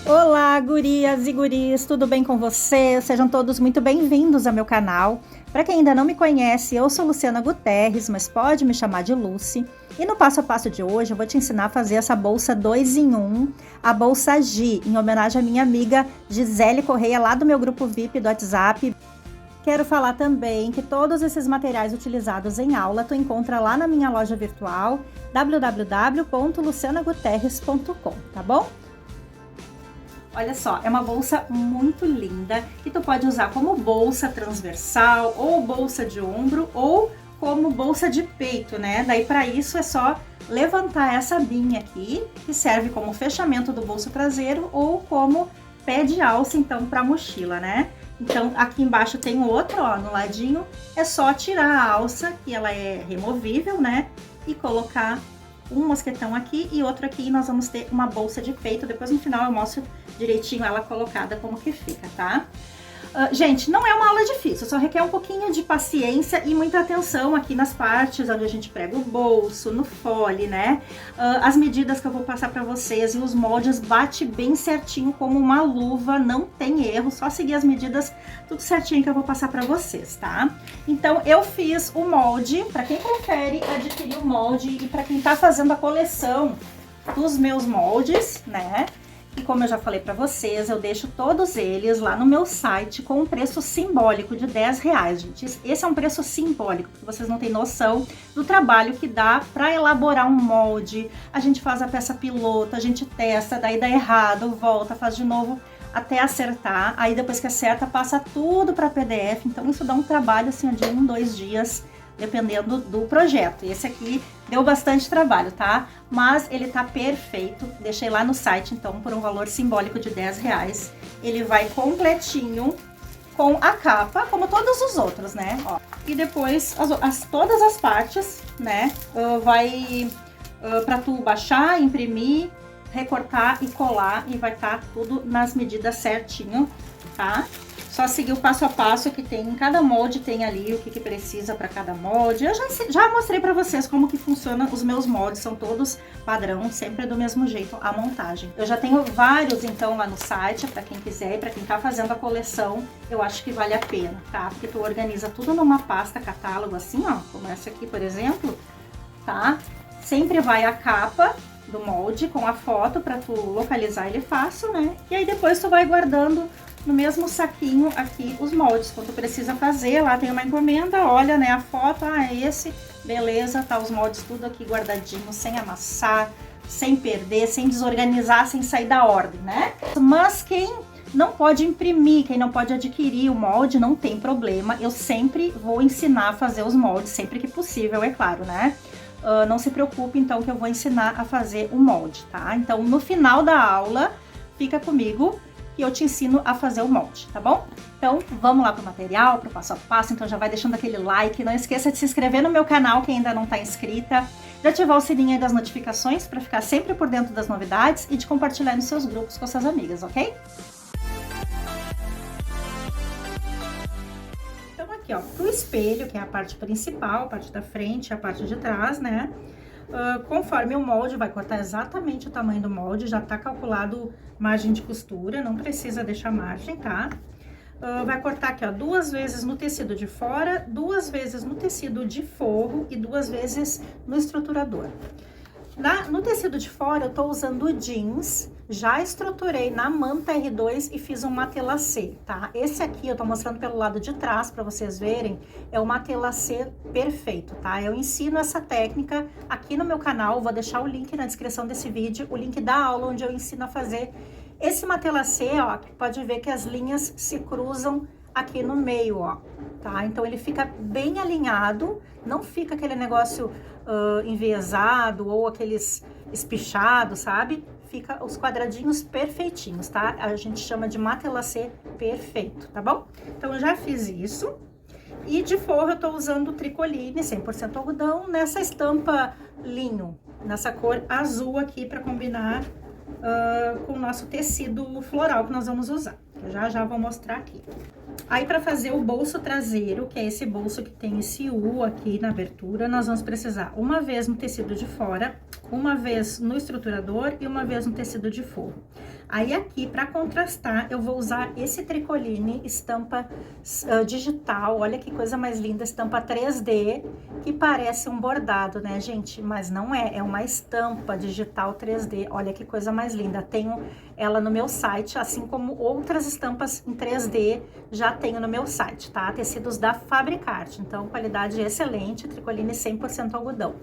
Olá, gurias e guris, tudo bem com vocês? Sejam todos muito bem-vindos ao meu canal. Para quem ainda não me conhece, eu sou Luciana Guterres, mas pode me chamar de Lucy. E no passo a passo de hoje eu vou te ensinar a fazer essa bolsa 2 em 1, a bolsa Gi, em homenagem à minha amiga Gisele Correia, lá do meu grupo VIP do WhatsApp. Quero falar também que todos esses materiais utilizados em aula tu encontra lá na minha loja virtual www.lucianaguterres.com, tá bom? Olha só, é uma bolsa muito linda que tu pode usar como bolsa transversal ou bolsa de ombro ou como bolsa de peito, né? Daí para isso é só levantar essa abinha aqui, que serve como fechamento do bolso traseiro ou como pé de alça, então, para mochila, né? Então, aqui embaixo tem outro, ó, no ladinho, é só tirar a alça, que ela é removível, né? E colocar um mosquetão aqui e outro aqui, e nós vamos ter uma bolsa de peito. Depois no final eu mostro direitinho ela colocada como que fica, tá? Gente, não é uma aula difícil, só requer um pouquinho de paciência e muita atenção aqui nas partes onde a gente prega o bolso, no fole, né? As medidas que eu vou passar pra vocês e os moldes bate bem certinho como uma luva, não tem erro, só seguir as medidas tudo certinho que eu vou passar pra vocês, tá? Então, eu fiz o molde, pra quem prefere adquirir o molde e pra quem tá fazendo a coleção dos meus moldes, né? E como eu já falei para vocês, eu deixo todos eles lá no meu site com um preço simbólico de R$10, gente. Esse é um preço simbólico, porque vocês não têm noção do trabalho que dá para elaborar um molde. A gente faz a peça piloto, a gente testa, daí dá errado, volta, faz de novo até acertar. Aí depois que acerta, passa tudo para PDF. Então isso dá um trabalho assim de 1, 2 dias, dependendo do projeto. Esse aqui deu bastante trabalho, tá? Mas ele tá perfeito. Deixei lá no site, então, por um valor simbólico de R$10. Ele vai completinho com a capa, como todos os outros, né? Ó. E depois, todas as partes, né? Vai pra tu baixar, imprimir, recortar e colar. E vai estar tudo nas medidas certinho, tá? Só seguir o passo a passo que tem em cada molde, tem ali o que precisa para cada molde. Eu já mostrei para vocês como que funciona os meus moldes, são todos padrão, sempre do mesmo jeito a montagem. Eu já tenho vários então lá no site, para quem quiser e para quem tá fazendo a coleção, eu acho que vale a pena, tá? Porque tu organiza tudo numa pasta catálogo assim, ó, como essa aqui, por exemplo, tá? Sempre vai a capa do molde com a foto para tu localizar ele fácil, né? E aí depois tu vai guardando no mesmo saquinho aqui os moldes, quando tu precisa fazer, lá tem uma encomenda, olha, né, a foto, é esse, beleza, tá os moldes tudo aqui guardadinho, sem amassar, sem perder, sem desorganizar, sem sair da ordem, né? Mas quem não pode imprimir, quem não pode adquirir o molde, não tem problema, eu sempre vou ensinar a fazer os moldes, sempre que possível, é claro, né? Não se preocupe, então, que eu vou ensinar a fazer o molde, tá? Então, no final da aula, fica comigo, e eu te ensino a fazer o molde, tá bom? Então, vamos lá pro material, pro passo a passo. Então, já vai deixando aquele like. Não esqueça de se inscrever no meu canal, quem ainda não tá inscrita. De ativar o sininho aí das notificações para ficar sempre por dentro das novidades e de compartilhar nos seus grupos com suas amigas, ok? Então, aqui, ó, pro espelho, que é a parte principal, a parte da frente, a parte de trás, né? Conforme o molde, vai cortar exatamente o tamanho do molde, já tá calculado margem de costura, não precisa deixar margem, tá? Vai cortar aqui, ó, 2 vezes no tecido de fora, 2 vezes no tecido de forro e 2 vezes no estruturador. No tecido de fora, eu tô usando jeans, já estruturei na manta R2 e fiz um matelassé, tá? Esse aqui eu tô mostrando pelo lado de trás para vocês verem, é o matelassé perfeito, tá? Eu ensino essa técnica aqui no meu canal, vou deixar o link na descrição desse vídeo, o link da aula onde eu ensino a fazer esse matelassé, ó, pode ver que as linhas se cruzam aqui no meio, ó, tá? Então ele fica bem alinhado, não fica aquele negócio enviesado ou aqueles espichados, sabe? Fica os quadradinhos perfeitinhos, tá? A gente chama de matelassé perfeito, tá bom? Então eu já fiz isso. E de forro eu tô usando tricoline 100% algodão nessa estampa linho, nessa cor azul aqui para combinar com o nosso tecido floral que nós vamos usar. Eu já vou mostrar aqui. Aí, para fazer o bolso traseiro, que é esse bolso que tem esse U aqui na abertura, nós vamos precisar uma vez no tecido de fora, uma vez no estruturador e uma vez no tecido de forro. Aí, aqui, para contrastar, eu vou usar esse tricoline estampa digital. Olha que coisa mais linda, estampa 3D, que parece um bordado, né, gente? Mas não é, é uma estampa digital 3D. Olha que coisa mais linda. Tenho ela no meu site, assim como outras estampas em 3D já tenho no meu site, tá? Tecidos da Fabricarte, então qualidade excelente, tricoline 100% algodão,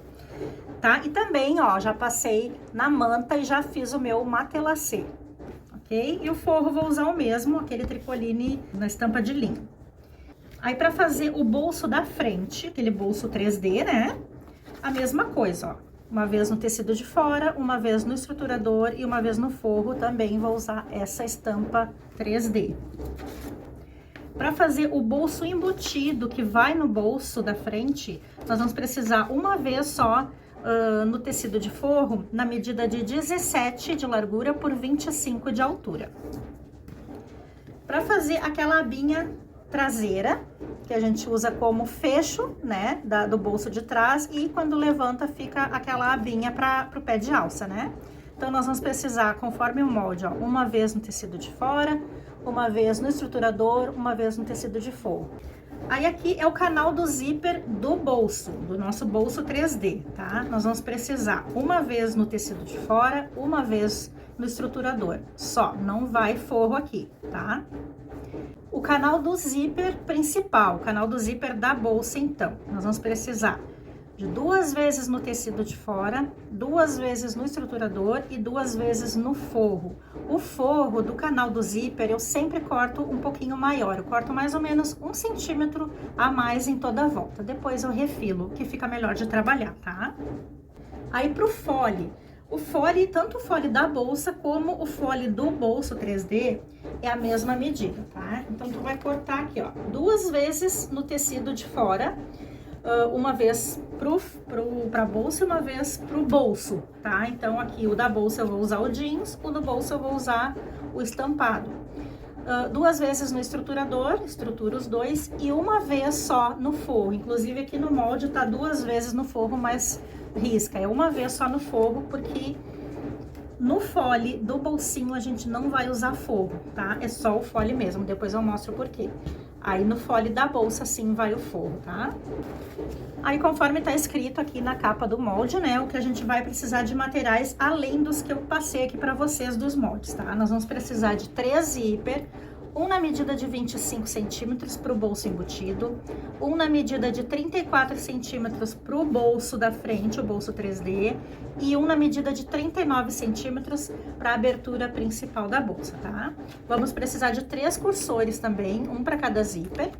tá? E também, ó, já passei na manta e já fiz o meu matelacê, ok? E o forro vou usar o mesmo, aquele tricoline na estampa de linho. Aí, para fazer o bolso da frente, aquele bolso 3D, né? A mesma coisa, ó. Uma vez no tecido de fora, uma vez no estruturador e uma vez no forro, também vou usar essa estampa 3D. Para fazer o bolso embutido que vai no bolso da frente, nós vamos precisar uma vez só no tecido de forro, na medida de 17 de largura por 25 de altura. Para fazer aquela abinha traseira, que a gente usa como fecho, né, do bolso de trás, e quando levanta fica aquela abinha para o pé de alça, né? Então, nós vamos precisar, conforme o molde, ó, uma vez no tecido de fora, uma vez no estruturador, uma vez no tecido de forro. Aí, aqui é o canal do zíper do bolso, do nosso bolso 3D, tá? Nós vamos precisar uma vez no tecido de fora, uma vez no estruturador. Só, não vai forro aqui, tá? O canal do zíper principal, o canal do zíper da bolsa, então, nós vamos precisar de 2 vezes no tecido de fora, 2 vezes no estruturador e 2 vezes no forro. O forro do canal do zíper eu sempre corto um pouquinho maior, eu corto mais ou menos 1 centímetro a mais em toda a volta. Depois eu refilo, que fica melhor de trabalhar, tá? Aí pro fole. O fole, tanto o fole da bolsa como o fole do bolso 3D é a mesma medida, tá? Então, tu vai cortar aqui, ó, 2 vezes no tecido de fora, uma vez pra bolsa e uma vez pro bolso, tá? Então, aqui o da bolsa eu vou usar o jeans, o do bolso eu vou usar o estampado. 2 vezes no estruturador, estrutura os dois, e uma vez só no forro. Inclusive, aqui no molde tá 2 vezes no forro, mas risca, é uma vez só no forro, porque no fole do bolsinho a gente não vai usar forro, tá? É só o fole mesmo, depois eu mostro o porquê. Aí no fole da bolsa sim vai o forro, tá? Aí conforme tá escrito aqui na capa do molde, né, o que a gente vai precisar de materiais além dos que eu passei aqui pra vocês dos moldes, tá? Nós vamos precisar de 3 zíper, um na medida de 25 centímetros para o bolso embutido, um na medida de 34 centímetros para o bolso da frente, o bolso 3D, e um na medida de 39 centímetros para a abertura principal da bolsa, tá? Vamos precisar de 3 cursores também, um para cada zíper.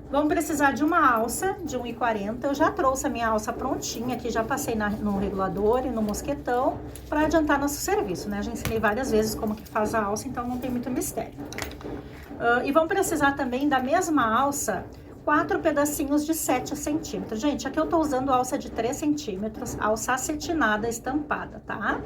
Vamos precisar de uma alça de 1,40. Eu já trouxe a minha alça prontinha aqui, já passei no regulador e no mosquetão para adiantar nosso serviço, né? Já ensinei várias vezes como que faz a alça, então não tem muito mistério. E vamos precisar também da mesma alça, 4 pedacinhos de 7 centímetros. Gente, aqui eu tô usando alça de 3 centímetros, alça acetinada estampada, tá?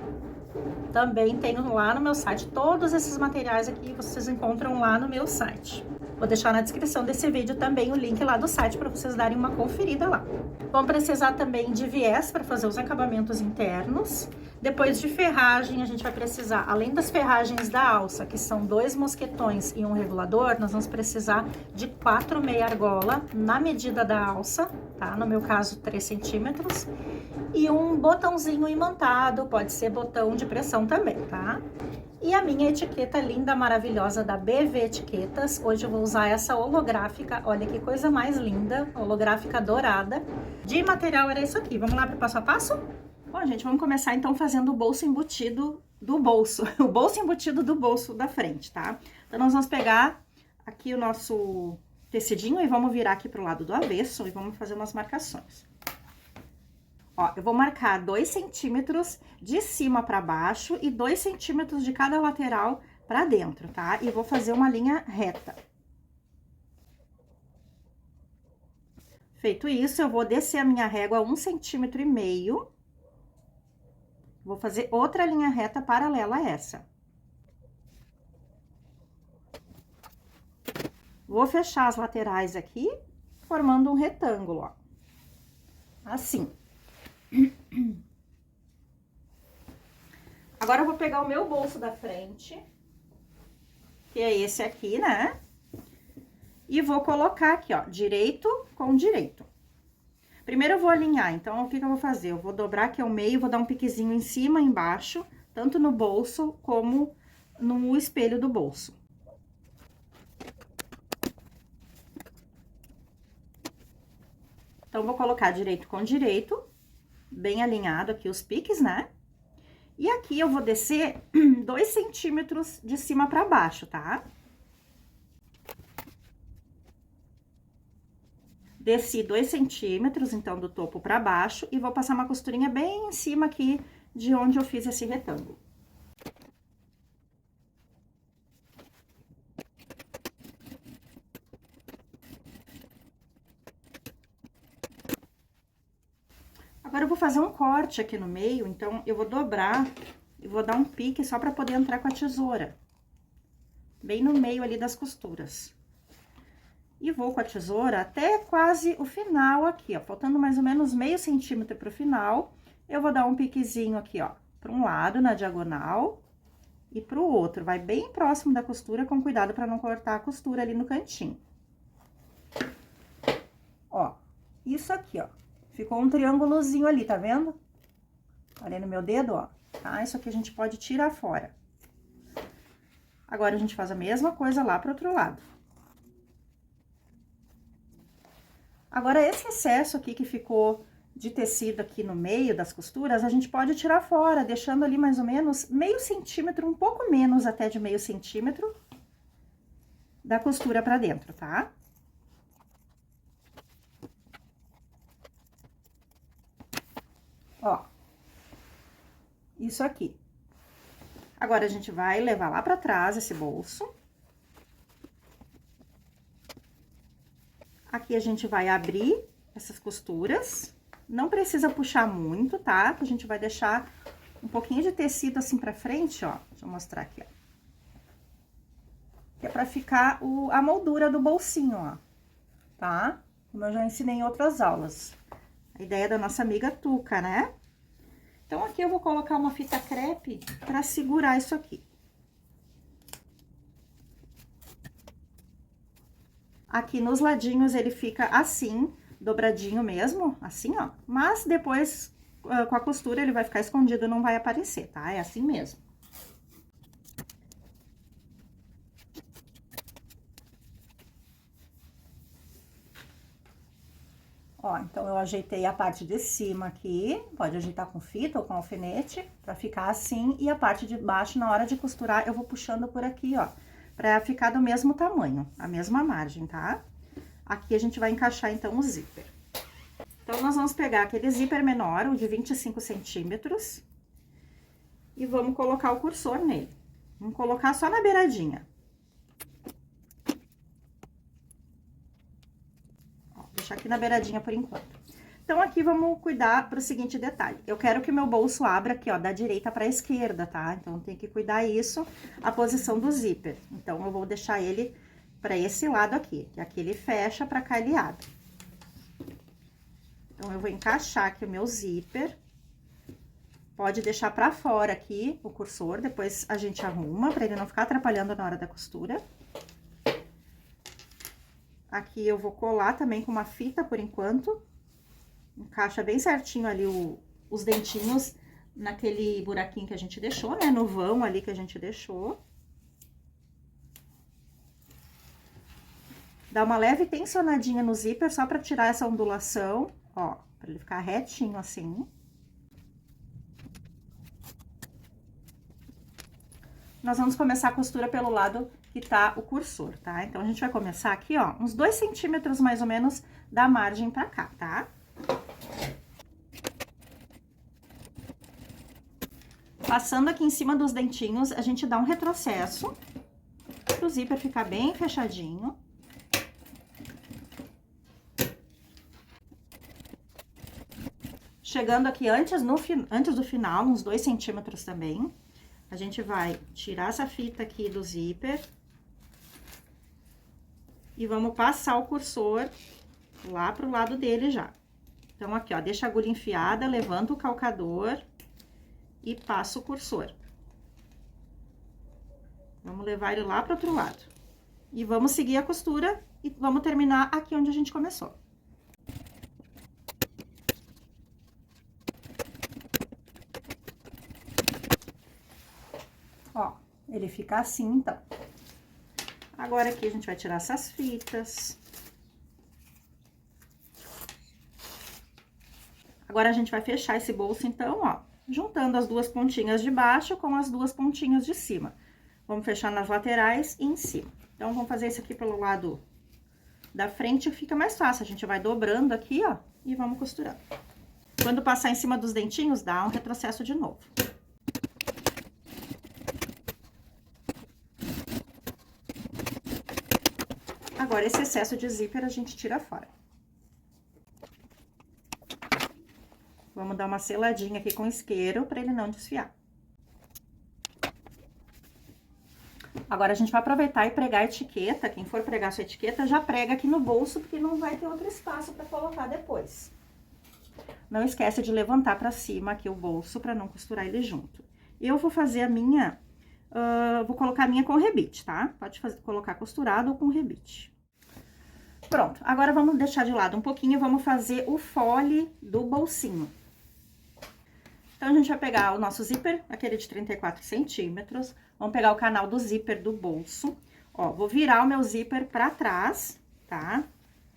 Também tenho lá no meu site, todos esses materiais aqui vocês encontram lá no meu site. Vou deixar na descrição desse vídeo também o link lá do site para vocês darem uma conferida lá. Vamos precisar também de viés para fazer os acabamentos internos. Depois de ferragem, a gente vai precisar, além das ferragens da alça, que são 2 mosquetões e um regulador, nós vamos precisar de 4 meia argola na medida da alça, tá? No meu caso, 3 centímetros. E um botãozinho imantado, pode ser botão de pressão também, tá? E a minha etiqueta linda, maravilhosa da BV Etiquetas. Hoje eu vou usar essa holográfica, olha que coisa mais linda, holográfica dourada. De material era isso aqui, vamos lá para o passo a passo? Bom, gente, vamos começar então fazendo o bolso embutido do bolso, o bolso embutido do bolso da frente, tá? Então, nós vamos pegar aqui o nosso tecidinho e vamos virar aqui pro lado do avesso e vamos fazer umas marcações. Ó, eu vou marcar 2 centímetros de cima para baixo e 2 centímetros de cada lateral para dentro, tá? E vou fazer uma linha reta. Feito isso, eu vou descer a minha régua 1,5 centímetro. Vou fazer outra linha reta paralela a essa. Vou fechar as laterais aqui, formando um retângulo, ó. Assim. Agora eu vou pegar o meu bolso da frente, que é esse aqui, né? E vou colocar aqui, ó, direito com direito. Primeiro eu vou alinhar, então o que que eu vou fazer? Eu vou dobrar aqui ao meio, vou dar um piquezinho em cima e embaixo, tanto no bolso como no espelho do bolso. Então, vou colocar direito com direito, bem alinhado aqui os piques, né? E aqui eu vou descer 2 centímetros de cima pra baixo, tá? Desci 2 centímetros, então, do topo pra baixo, e vou passar uma costurinha bem em cima aqui de onde eu fiz esse retângulo. Agora, eu vou fazer um corte aqui no meio, então, eu vou dobrar e vou dar um pique só pra poder entrar com a tesoura. Bem no meio ali das costuras. E vou com a tesoura até quase o final aqui, ó, faltando mais ou menos meio centímetro pro final. Eu vou dar um piquezinho aqui, ó, para um lado na diagonal e pro outro. Vai bem próximo da costura, com cuidado para não cortar a costura ali no cantinho. Ó, isso aqui, ó, ficou um triângulozinho ali, tá vendo? Olha no meu dedo, ó, tá? Isso aqui a gente pode tirar fora. Agora, a gente faz a mesma coisa lá pro outro lado. Agora, esse excesso aqui que ficou de tecido aqui no meio das costuras, a gente pode tirar fora, deixando ali mais ou menos meio centímetro, um pouco menos até de meio centímetro da costura pra dentro, tá? Ó, isso aqui. Agora, a gente vai levar lá pra trás esse bolso. Aqui a gente vai abrir essas costuras, não precisa puxar muito, tá? A gente vai deixar um pouquinho de tecido assim pra frente, ó. Deixa eu mostrar aqui, ó. Que é pra ficar a moldura do bolsinho, ó, tá? Como eu já ensinei em outras aulas. A ideia da nossa amiga Tuca, né? Então, aqui eu vou colocar uma fita crepe pra segurar isso aqui. Aqui nos ladinhos ele fica assim, dobradinho mesmo, assim, ó. Mas depois, com a costura, ele vai ficar escondido, não vai aparecer, tá? É assim mesmo. Ó, então, eu ajeitei a parte de cima aqui, pode ajeitar com fita ou com alfinete, pra ficar assim. E a parte de baixo, na hora de costurar, eu vou puxando por aqui, ó, pra ficar do mesmo tamanho, a mesma margem, tá? Aqui a gente vai encaixar, então, o zíper. Então, nós vamos pegar aquele zíper menor, o de 25 centímetros, e vamos colocar o cursor nele. Vamos colocar só na beiradinha. Ó, deixar aqui na beiradinha por enquanto. Então, aqui vamos cuidar pro seguinte detalhe. Eu quero que o meu bolso abra aqui, ó, da direita pra esquerda, tá? Então, tem que cuidar isso, a posição do zíper. Então, eu vou deixar ele pra esse lado aqui, que aqui ele fecha, pra cá ele abre. Então, eu vou encaixar aqui o meu zíper. Pode deixar pra fora aqui o cursor, depois a gente arruma, pra ele não ficar atrapalhando na hora da costura. Aqui eu vou colar também com uma fita por enquanto. Encaixa bem certinho ali os dentinhos naquele buraquinho que a gente deixou, né? No vão ali que a gente deixou. Dá uma leve tensionadinha no zíper só pra tirar essa ondulação, ó, pra ele ficar retinho assim. Nós vamos começar a costura pelo lado que tá o cursor, tá? Então, a gente vai começar aqui, ó, uns 2 centímetros mais ou menos da margem pra cá, tá? Passando aqui em cima dos dentinhos, a gente dá um retrocesso pro zíper ficar bem fechadinho. Chegando aqui antes do final, uns 2 centímetros também, a gente vai tirar essa fita aqui do zíper e vamos passar o cursor lá pro lado dele já. Então, aqui, ó, deixa a agulha enfiada, levanta o calcador e passa o cursor. Vamos levar ele lá pro outro lado. E vamos seguir a costura e vamos terminar aqui onde a gente começou. Ó, ele fica assim, então. Agora aqui a gente vai tirar essas fitas. Agora a gente vai fechar esse bolso, então, ó, juntando as duas pontinhas de baixo com as duas pontinhas de cima. Vamos fechar nas laterais e em cima. Então, vamos fazer isso aqui pelo lado da frente, fica mais fácil. A gente vai dobrando aqui, ó, e vamos costurando. Quando passar em cima dos dentinhos, dá um retrocesso de novo. Agora, esse excesso de zíper a gente tira fora. Vamos dar uma seladinha aqui com isqueiro para ele não desfiar. Agora, a gente vai aproveitar e pregar a etiqueta. Quem for pregar sua etiqueta, já prega aqui no bolso, porque não vai ter outro espaço para colocar depois. Não esquece de levantar para cima aqui o bolso, para não costurar ele junto. Eu vou fazer a minha, vou colocar a minha com rebite, tá? Pode colocar costurado ou com rebite. Pronto, agora vamos deixar de lado um pouquinho e vamos fazer o fole do bolsinho. Então, a gente vai pegar o nosso zíper, aquele de 34 centímetros, vamos pegar o canal do zíper do bolso, ó, vou virar o meu zíper pra trás, tá?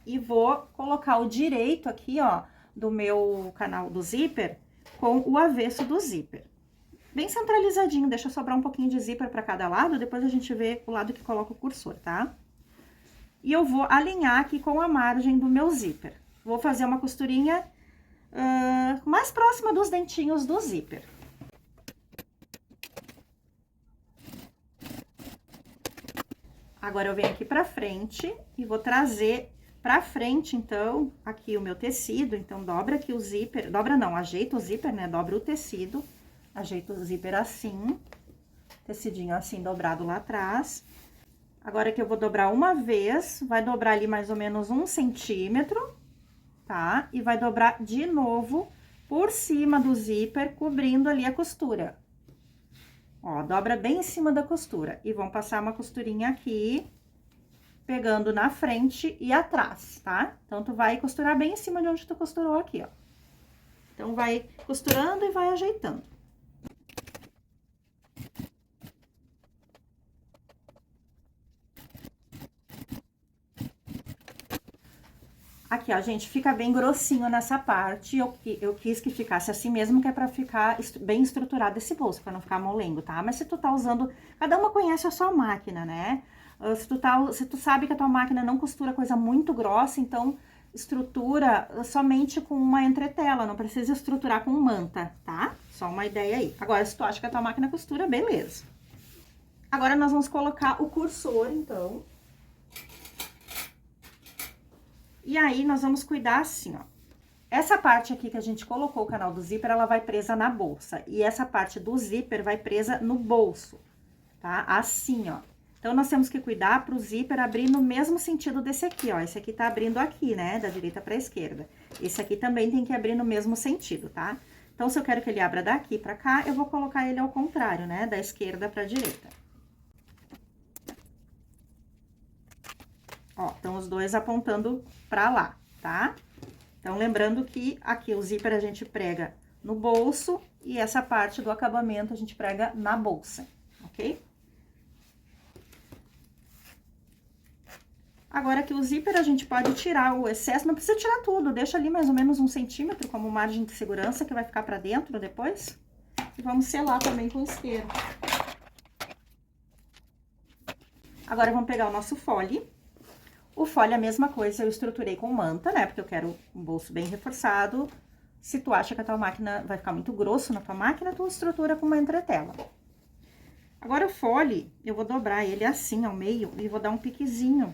E vou colocar o direito aqui, ó, do meu canal do zíper com o avesso do zíper. Bem centralizadinho, deixa sobrar um pouquinho de zíper pra cada lado, depois a gente vê o lado que coloca o cursor, tá? E eu vou alinhar aqui com a margem do meu zíper. Vou fazer uma costurinha mais próxima dos dentinhos do zíper. Agora, eu venho aqui pra frente e vou trazer pra frente, então, aqui o meu tecido. Então, dobra aqui o zíper, dobra não, ajeita o zíper, né? Dobra o tecido, ajeita o zíper assim, tecidinho assim dobrado lá atrás. Agora que eu vou dobrar uma vez, vai dobrar ali mais ou menos 1 centímetro, tá? E vai dobrar de novo por cima do zíper, cobrindo ali a costura. Ó, dobra bem em cima da costura. E vamos passar uma costurinha aqui, pegando na frente e atrás, tá? Então, tu vai costurar bem em cima de onde tu costurou aqui, ó. Então, vai costurando e vai ajeitando. Aqui, ó, gente, fica bem grossinho nessa parte, eu quis que ficasse assim mesmo, que é pra ficar bem estruturado esse bolso, pra não ficar molengo, tá? Mas se tu tá usando, cada uma conhece a sua máquina, né? Se tu sabe que a tua máquina não costura coisa muito grossa, então estrutura somente com uma entretela, não precisa estruturar com manta, tá? Só uma ideia aí. Agora, se tu acha que a tua máquina costura, beleza. Agora, nós vamos colocar o cursor, então. E aí, nós vamos cuidar assim, ó. Essa parte aqui que a gente colocou o canal do zíper, ela vai presa na bolsa. E essa parte do zíper vai presa no bolso, tá? Assim, ó. Então, nós temos que cuidar pro zíper abrir no mesmo sentido desse aqui, ó. Esse aqui tá abrindo aqui, né? Da direita pra esquerda. Esse aqui também tem que abrir no mesmo sentido, tá? Então, se eu quero que ele abra daqui pra cá, eu vou colocar ele ao contrário, né? Da esquerda pra direita. Ó, então, os dois apontando pra lá, tá? Então, lembrando que aqui o zíper a gente prega no bolso e essa parte do acabamento a gente prega na bolsa, ok? Agora, aqui o zíper a gente pode tirar o excesso, não precisa tirar tudo, deixa ali mais ou menos 1 centímetro como margem de segurança que vai ficar pra dentro depois. E vamos selar também com isqueiro. Agora, vamos pegar o nosso fole. O fole é a mesma coisa, eu estruturei com manta, né? Porque eu quero um bolso bem reforçado. Se tu acha que a tua máquina vai ficar muito grosso na tua máquina, tu estrutura com uma entretela. Agora, o fole, eu vou dobrar ele assim ao meio e vou dar um piquezinho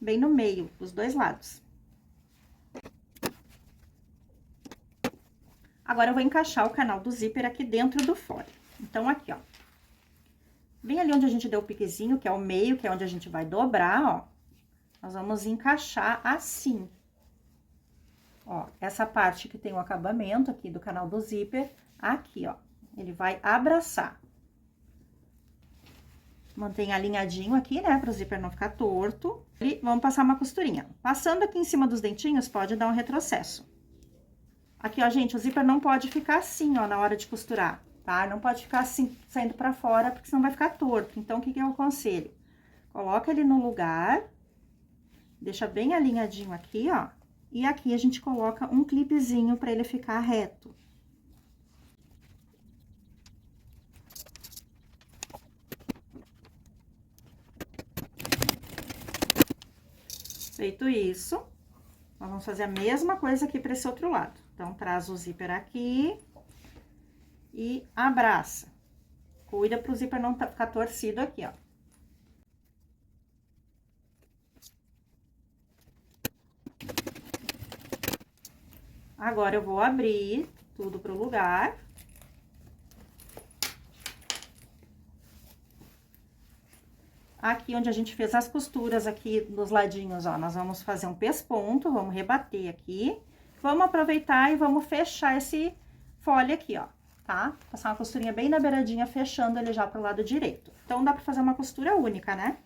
bem no meio, dos dois lados. Agora, eu vou encaixar o canal do zíper aqui dentro do fole. Então, aqui, ó. Bem ali onde a gente deu o piquezinho, que é o meio, que é onde a gente vai dobrar, ó. nós vamos encaixar assim. Ó, essa parte que tem o acabamento aqui do canal do zíper, aqui, ó, ele vai abraçar. Mantém alinhadinho aqui, né, para o zíper não ficar torto. E vamos passar uma costurinha. Passando aqui em cima dos dentinhos, pode dar um retrocesso. Aqui, ó, gente, o zíper não pode ficar assim, ó, na hora de costurar, tá? Não pode ficar assim, saindo pra fora, porque senão vai ficar torto. Então, o que que eu aconselho? Coloca ele no lugar, deixa bem alinhadinho aqui, ó. E aqui a gente coloca um clipezinho pra ele ficar reto. Feito isso, nós vamos fazer a mesma coisa aqui para esse outro lado. Então, traz o zíper aqui e abraça. Cuida para o zíper não ficar torcido aqui, ó. Agora, eu vou abrir tudo pro lugar. Aqui onde a gente fez as costuras aqui dos ladinhos, ó, nós vamos fazer um pesponto, vamos rebater aqui. Vamos aproveitar e vamos fechar esse fole aqui, ó, tá? Passar uma costurinha bem na beiradinha, fechando ele já pro lado direito. Então, dá pra fazer uma costura única, né?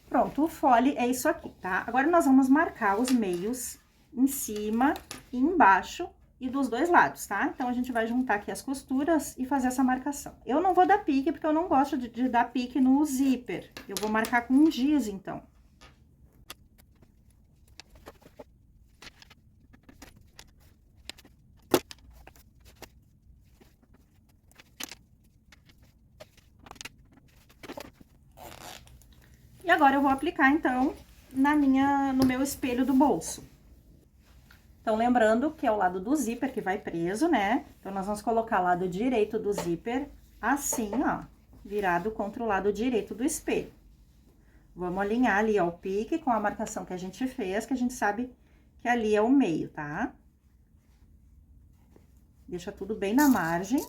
Pronto, o fole é isso aqui, tá? Agora, nós vamos marcar os meios em cima e embaixo e dos dois lados, tá? Então, a gente vai juntar aqui as costuras e fazer essa marcação. Eu não vou dar pique, porque eu não gosto de dar pique no zíper. Eu vou marcar com um giz, então. E agora, eu vou aplicar, então, no meu espelho do bolso. Então, lembrando que é o lado do zíper que vai preso, né? Então, nós vamos colocar o lado direito do zíper assim, ó, virado contra o lado direito do espelho. Vamos alinhar ali, ó, o pique com a marcação que a gente fez, que a gente sabe que ali é o meio, tá? Deixa tudo bem na margem.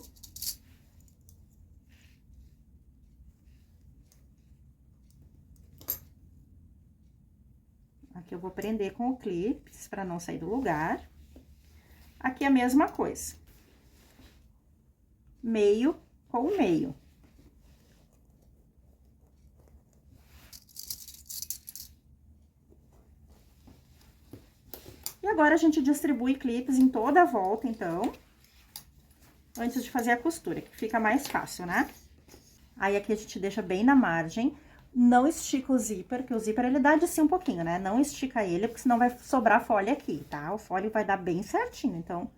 Aqui eu vou prender com o clips para não sair do lugar. Aqui a mesma coisa. Meio com meio. E agora a gente distribui clips em toda a volta, então, antes de fazer a costura, que fica mais fácil, né? Aí aqui a gente deixa bem na margem. Não estica o zíper, que o zíper ele dá de si um pouquinho, né? Não estica ele, porque senão vai sobrar folha aqui, tá? O folha vai dar bem certinho, então,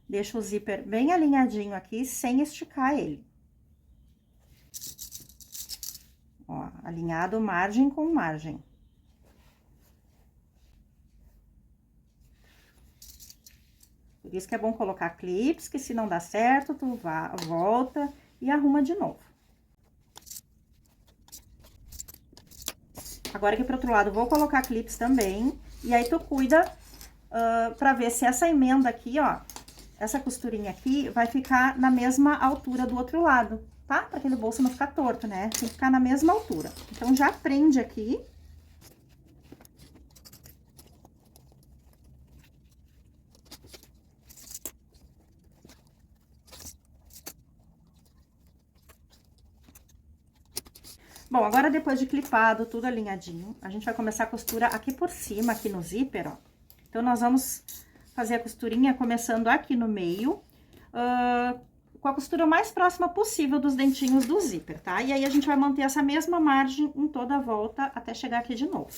deixa o zíper bem alinhadinho aqui, sem esticar ele. Ó, alinhado margem com margem. Por isso que é bom colocar clips, que se não dá certo, tu volta e arruma de novo. Agora aqui pro outro lado, vou colocar clips também. E aí, tu cuida pra ver se essa emenda aqui, ó, essa costurinha aqui, vai ficar na mesma altura do outro lado, tá? Pra aquele bolso não ficar torto, né? Tem que ficar na mesma altura. Então, já prende aqui. Bom, agora depois de clipado, tudo alinhadinho, a gente vai começar a costura aqui por cima, aqui no zíper, ó. Então, nós vamos fazer a costurinha começando aqui no meio, com a costura mais próxima possível dos dentinhos do zíper, tá? E aí, a gente vai manter essa mesma margem em toda a volta até chegar aqui de novo.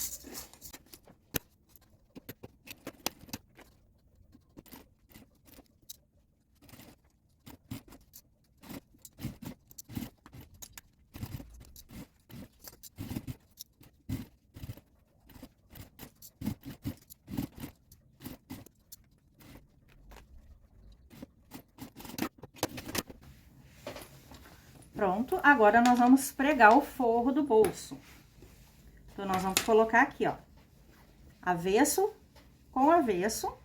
Pronto, agora nós vamos pregar o forro do bolso. Então, nós vamos colocar aqui, ó, avesso com avesso,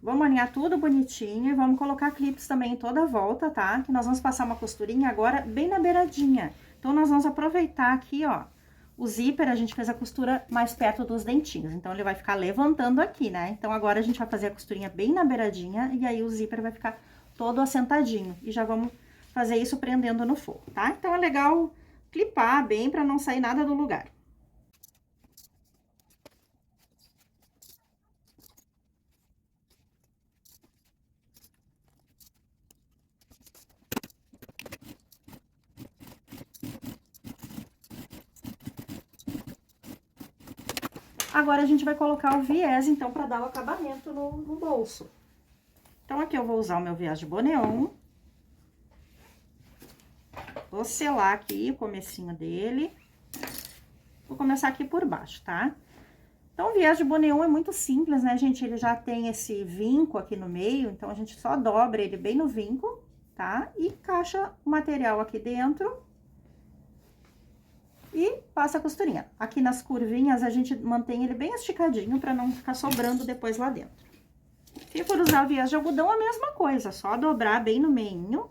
Vamos alinhar tudo bonitinho e vamos colocar clipes também em toda a volta, tá? Que nós vamos passar uma costurinha agora bem na beiradinha. Então, nós vamos aproveitar aqui, ó, o zíper, a gente fez a costura mais perto dos dentinhos. Então, ele vai ficar levantando aqui, né? Então, agora a gente vai fazer a costurinha bem na beiradinha e aí o zíper vai ficar todo assentadinho. E já vamos fazer isso prendendo no forro, tá? Então, é legal clipar bem pra não sair nada do lugar. Agora, a gente vai colocar o viés, então, pra dar o acabamento no bolso. Então, aqui eu vou usar o meu viés de boneon. Vou selar aqui o comecinho dele. Vou começar aqui por baixo, tá? Então, o viés de boneon é muito simples, né, gente? Ele já tem esse vinco aqui no meio, então a gente só dobra ele bem no vinco, tá? E encaixa o material aqui dentro e passa a costurinha. Aqui nas curvinhas a gente mantém ele bem esticadinho pra não ficar sobrando depois lá dentro. Se for usar o viés de algodão, a mesma coisa, só dobrar bem no meinho,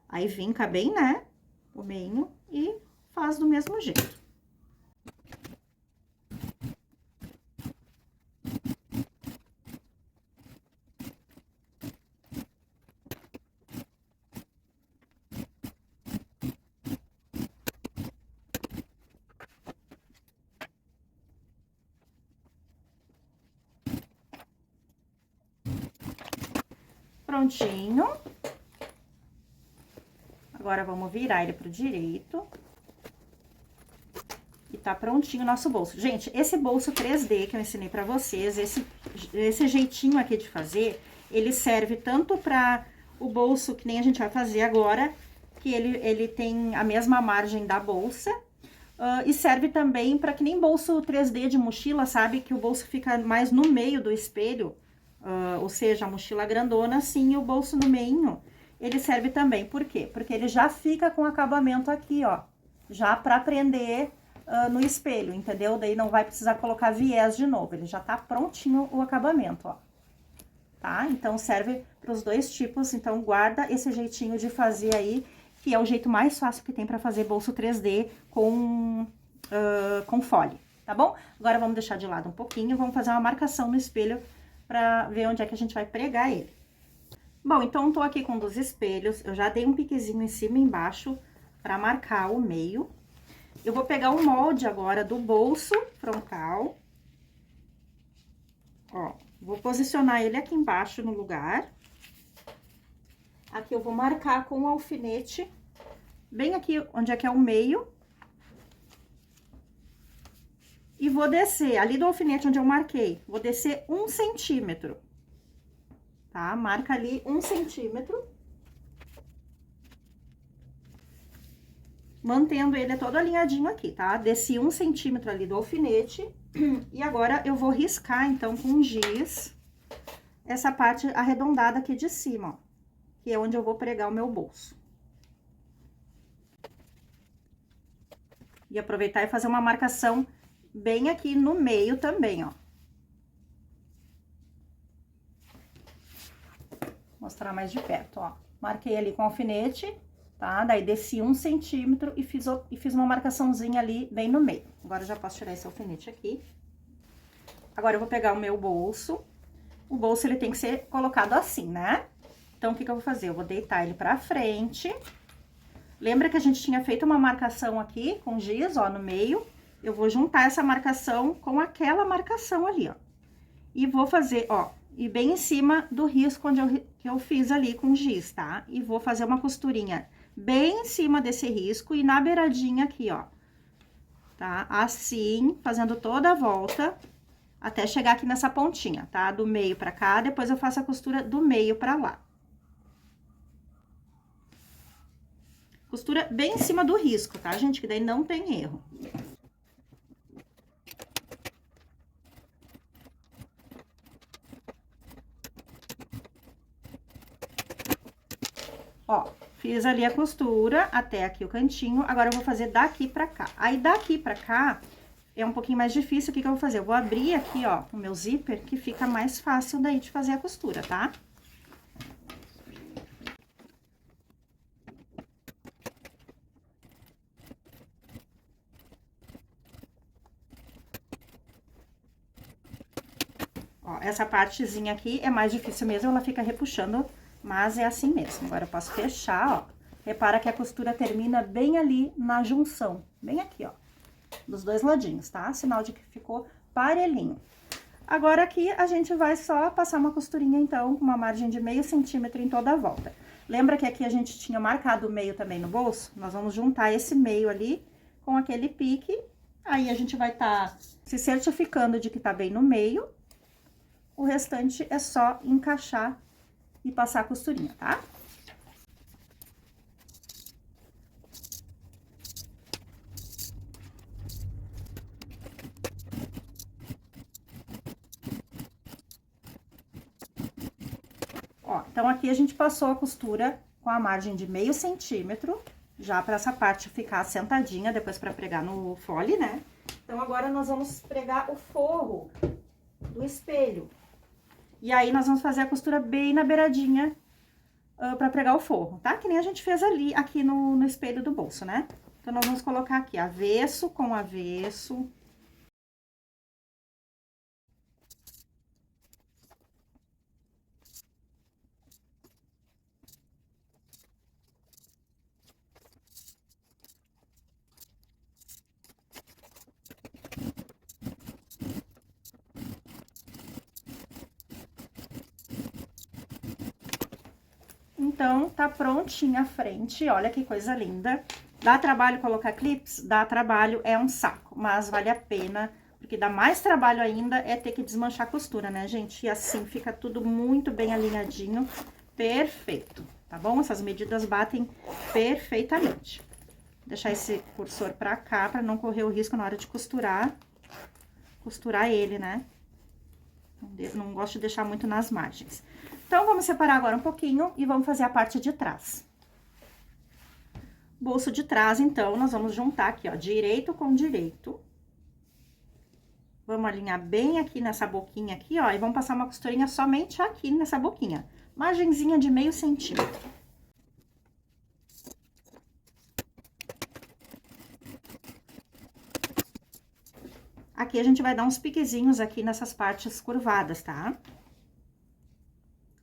aí vinca bem, né, o meinho e faz do mesmo jeito. Prontinho. Agora, vamos virar ele pro direito. E tá prontinho o nosso bolso. Gente, esse bolso 3D que eu ensinei pra vocês, esse jeitinho aqui de fazer, ele serve tanto pra o bolso que nem a gente vai fazer agora, que ele tem a mesma margem da bolsa, e serve também pra que nem bolso 3D de mochila, sabe? Que o bolso fica mais no meio do espelho. Ou seja, a mochila grandona, assim, e o bolso no meinho, ele serve também. Por quê? Porque ele já fica com acabamento aqui, ó, já pra prender no espelho, entendeu? Daí não vai precisar colocar viés de novo, ele já tá prontinho o acabamento, ó. Tá? Então, serve pros dois tipos, então guarda esse jeitinho de fazer aí, que é o jeito mais fácil que tem pra fazer bolso 3D com fole, tá bom? Agora, vamos deixar de lado um pouquinho, vamos fazer uma marcação no espelho pra ver onde é que a gente vai pregar ele. Bom, então, tô aqui com um dos espelhos, eu já dei um piquezinho em cima e embaixo pra marcar o meio. Eu vou pegar o molde agora do bolso frontal. Ó, vou posicionar ele aqui embaixo no lugar. Aqui eu vou marcar com o alfinete, bem aqui onde é que é o meio. E vou descer, ali do alfinete onde eu marquei, vou descer 1 centímetro, tá? Marca ali 1 centímetro. Mantendo ele todo alinhadinho aqui, tá? Desci 1 centímetro ali do alfinete. E agora, eu vou riscar, então, com giz, essa parte arredondada aqui de cima, ó. Que é onde eu vou pregar o meu bolso. E aproveitar e fazer uma marcação bem aqui no meio também, ó. Vou mostrar mais de perto, ó. Marquei ali com alfinete, tá? Daí, desci 1 centímetro e fiz uma marcaçãozinha ali bem no meio. Agora, eu já posso tirar esse alfinete aqui. Agora, eu vou pegar o meu bolso. O bolso, ele tem que ser colocado assim, né? Então, o que que eu vou fazer? Eu vou deitar ele pra frente. Lembra que a gente tinha feito uma marcação aqui com giz, ó, no meio? Eu vou juntar essa marcação com aquela marcação ali, ó. E vou fazer, ó, e bem em cima do risco que eu fiz ali com giz, tá? E vou fazer uma costurinha bem em cima desse risco e na beiradinha aqui, ó. Tá? Assim, fazendo toda a volta, até chegar aqui nessa pontinha, tá? Do meio pra cá, depois eu faço a costura do meio pra lá. Costura bem em cima do risco, tá, gente? Que daí não tem erro. Ó, fiz ali a costura até aqui o cantinho, agora eu vou fazer daqui pra cá. Aí, daqui pra cá, é um pouquinho mais difícil, o que que eu vou fazer? Eu vou abrir aqui, ó, o meu zíper, que fica mais fácil daí de fazer a costura, tá? Ó, essa partezinha aqui é mais difícil mesmo, ela fica repuxando, mas é assim mesmo. Agora eu posso fechar, ó. Repara que a costura termina bem ali na junção, bem aqui, ó, dos dois ladinhos, tá? Sinal de que ficou parelhinho. Agora aqui a gente vai só passar uma costurinha, então, com uma margem de meio centímetro em toda a volta. Lembra que aqui a gente tinha marcado o meio também no bolso? Nós vamos juntar esse meio ali com aquele pique, aí a gente vai estar se certificando de que tá bem no meio. O restante é só encaixar e passar a costurinha, tá? Ó, então aqui a gente passou a costura com a margem de meio centímetro, já para essa parte ficar assentadinha, depois para pregar no fole, né? Então agora nós vamos pregar o forro do espelho. E aí nós vamos fazer a costura bem na beiradinha para pregar o forro, tá? Que nem a gente fez ali, aqui no espelho do bolso, né? Então nós vamos colocar aqui avesso com avesso. Então, tá prontinha a frente, olha que coisa linda. Dá trabalho colocar clips? Dá trabalho, é um saco, mas vale a pena, porque dá mais trabalho ainda é ter que desmanchar a costura, né, gente? E assim fica tudo muito bem alinhadinho, perfeito, tá bom? Essas medidas batem perfeitamente. Vou deixar esse cursor pra cá, pra não correr o risco na hora de costurar ele, né? Não gosto de deixar muito nas margens. Então, vamos separar agora um pouquinho e vamos fazer a parte de trás. Bolso de trás, então, nós vamos juntar aqui, ó, direito com direito. Vamos alinhar bem aqui nessa boquinha aqui, ó, e vamos passar uma costurinha somente aqui nessa boquinha. Margenzinha de meio centímetro. Aqui a gente vai dar uns piquezinhos aqui nessas partes curvadas, tá?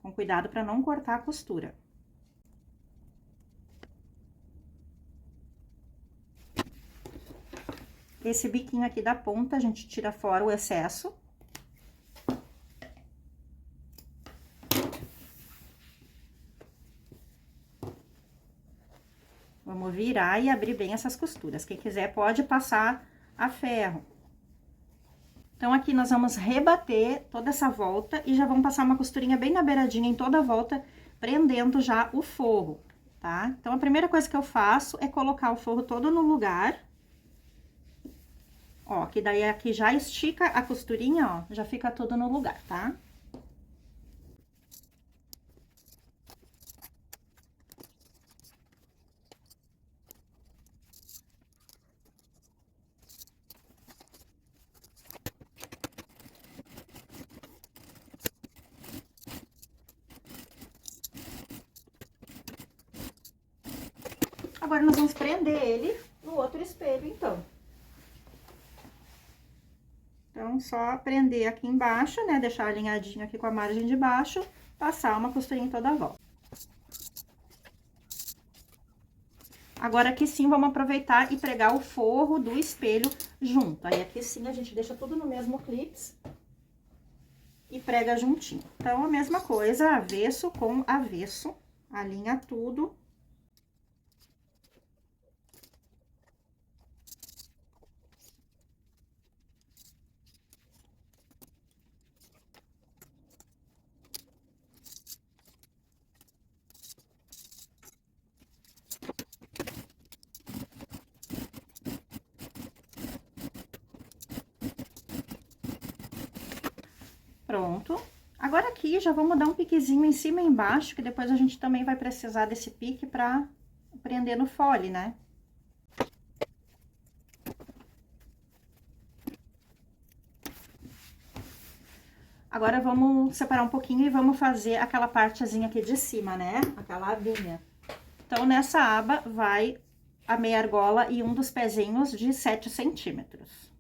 Com cuidado para não cortar a costura. Esse biquinho aqui da ponta, a gente tira fora o excesso. Vamos virar e abrir bem essas costuras. Quem quiser pode passar a ferro. Então, aqui nós vamos rebater toda essa volta e já vamos passar uma costurinha bem na beiradinha em toda a volta, prendendo já o forro, tá? Então, a primeira coisa que eu faço é colocar o forro todo no lugar. Ó, que daí aqui já estica a costurinha, ó, já fica tudo no lugar, tá? Agora, nós vamos prender ele no outro espelho, então. Então, só prender aqui embaixo, né? Deixar alinhadinho aqui com a margem de baixo, passar uma costurinha em toda a volta. Agora, aqui sim, vamos aproveitar e pregar o forro do espelho junto. Aí, aqui sim, a gente deixa tudo no mesmo clips e prega juntinho. Então, a mesma coisa, avesso com avesso, alinha tudo. Pronto. Agora aqui já vamos dar um piquezinho em cima e embaixo, que depois a gente também vai precisar desse pique pra prender no fole, né? Agora, vamos separar um pouquinho e vamos fazer aquela partezinha aqui de cima, né? Aquela abinha. Então, nessa aba vai a meia argola e um dos pezinhos de 7 centímetros.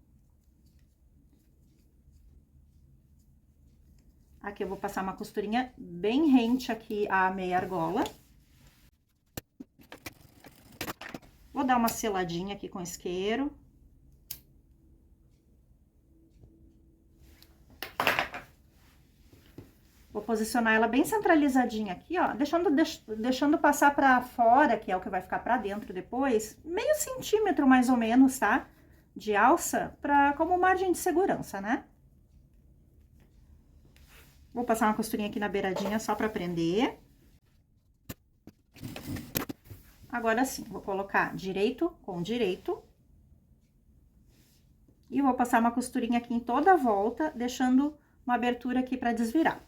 Aqui eu vou passar uma costurinha bem rente aqui à meia argola. Vou dar uma seladinha aqui com isqueiro. Vou posicionar ela bem centralizadinha aqui, ó, deixando passar pra fora, que é o que vai ficar pra dentro depois, meio centímetro mais ou menos, tá? De alça, como margem de segurança, né? Vou passar uma costurinha aqui na beiradinha só pra prender. Agora sim, vou colocar direito com direito. E vou passar uma costurinha aqui em toda a volta, deixando uma abertura aqui pra desvirar.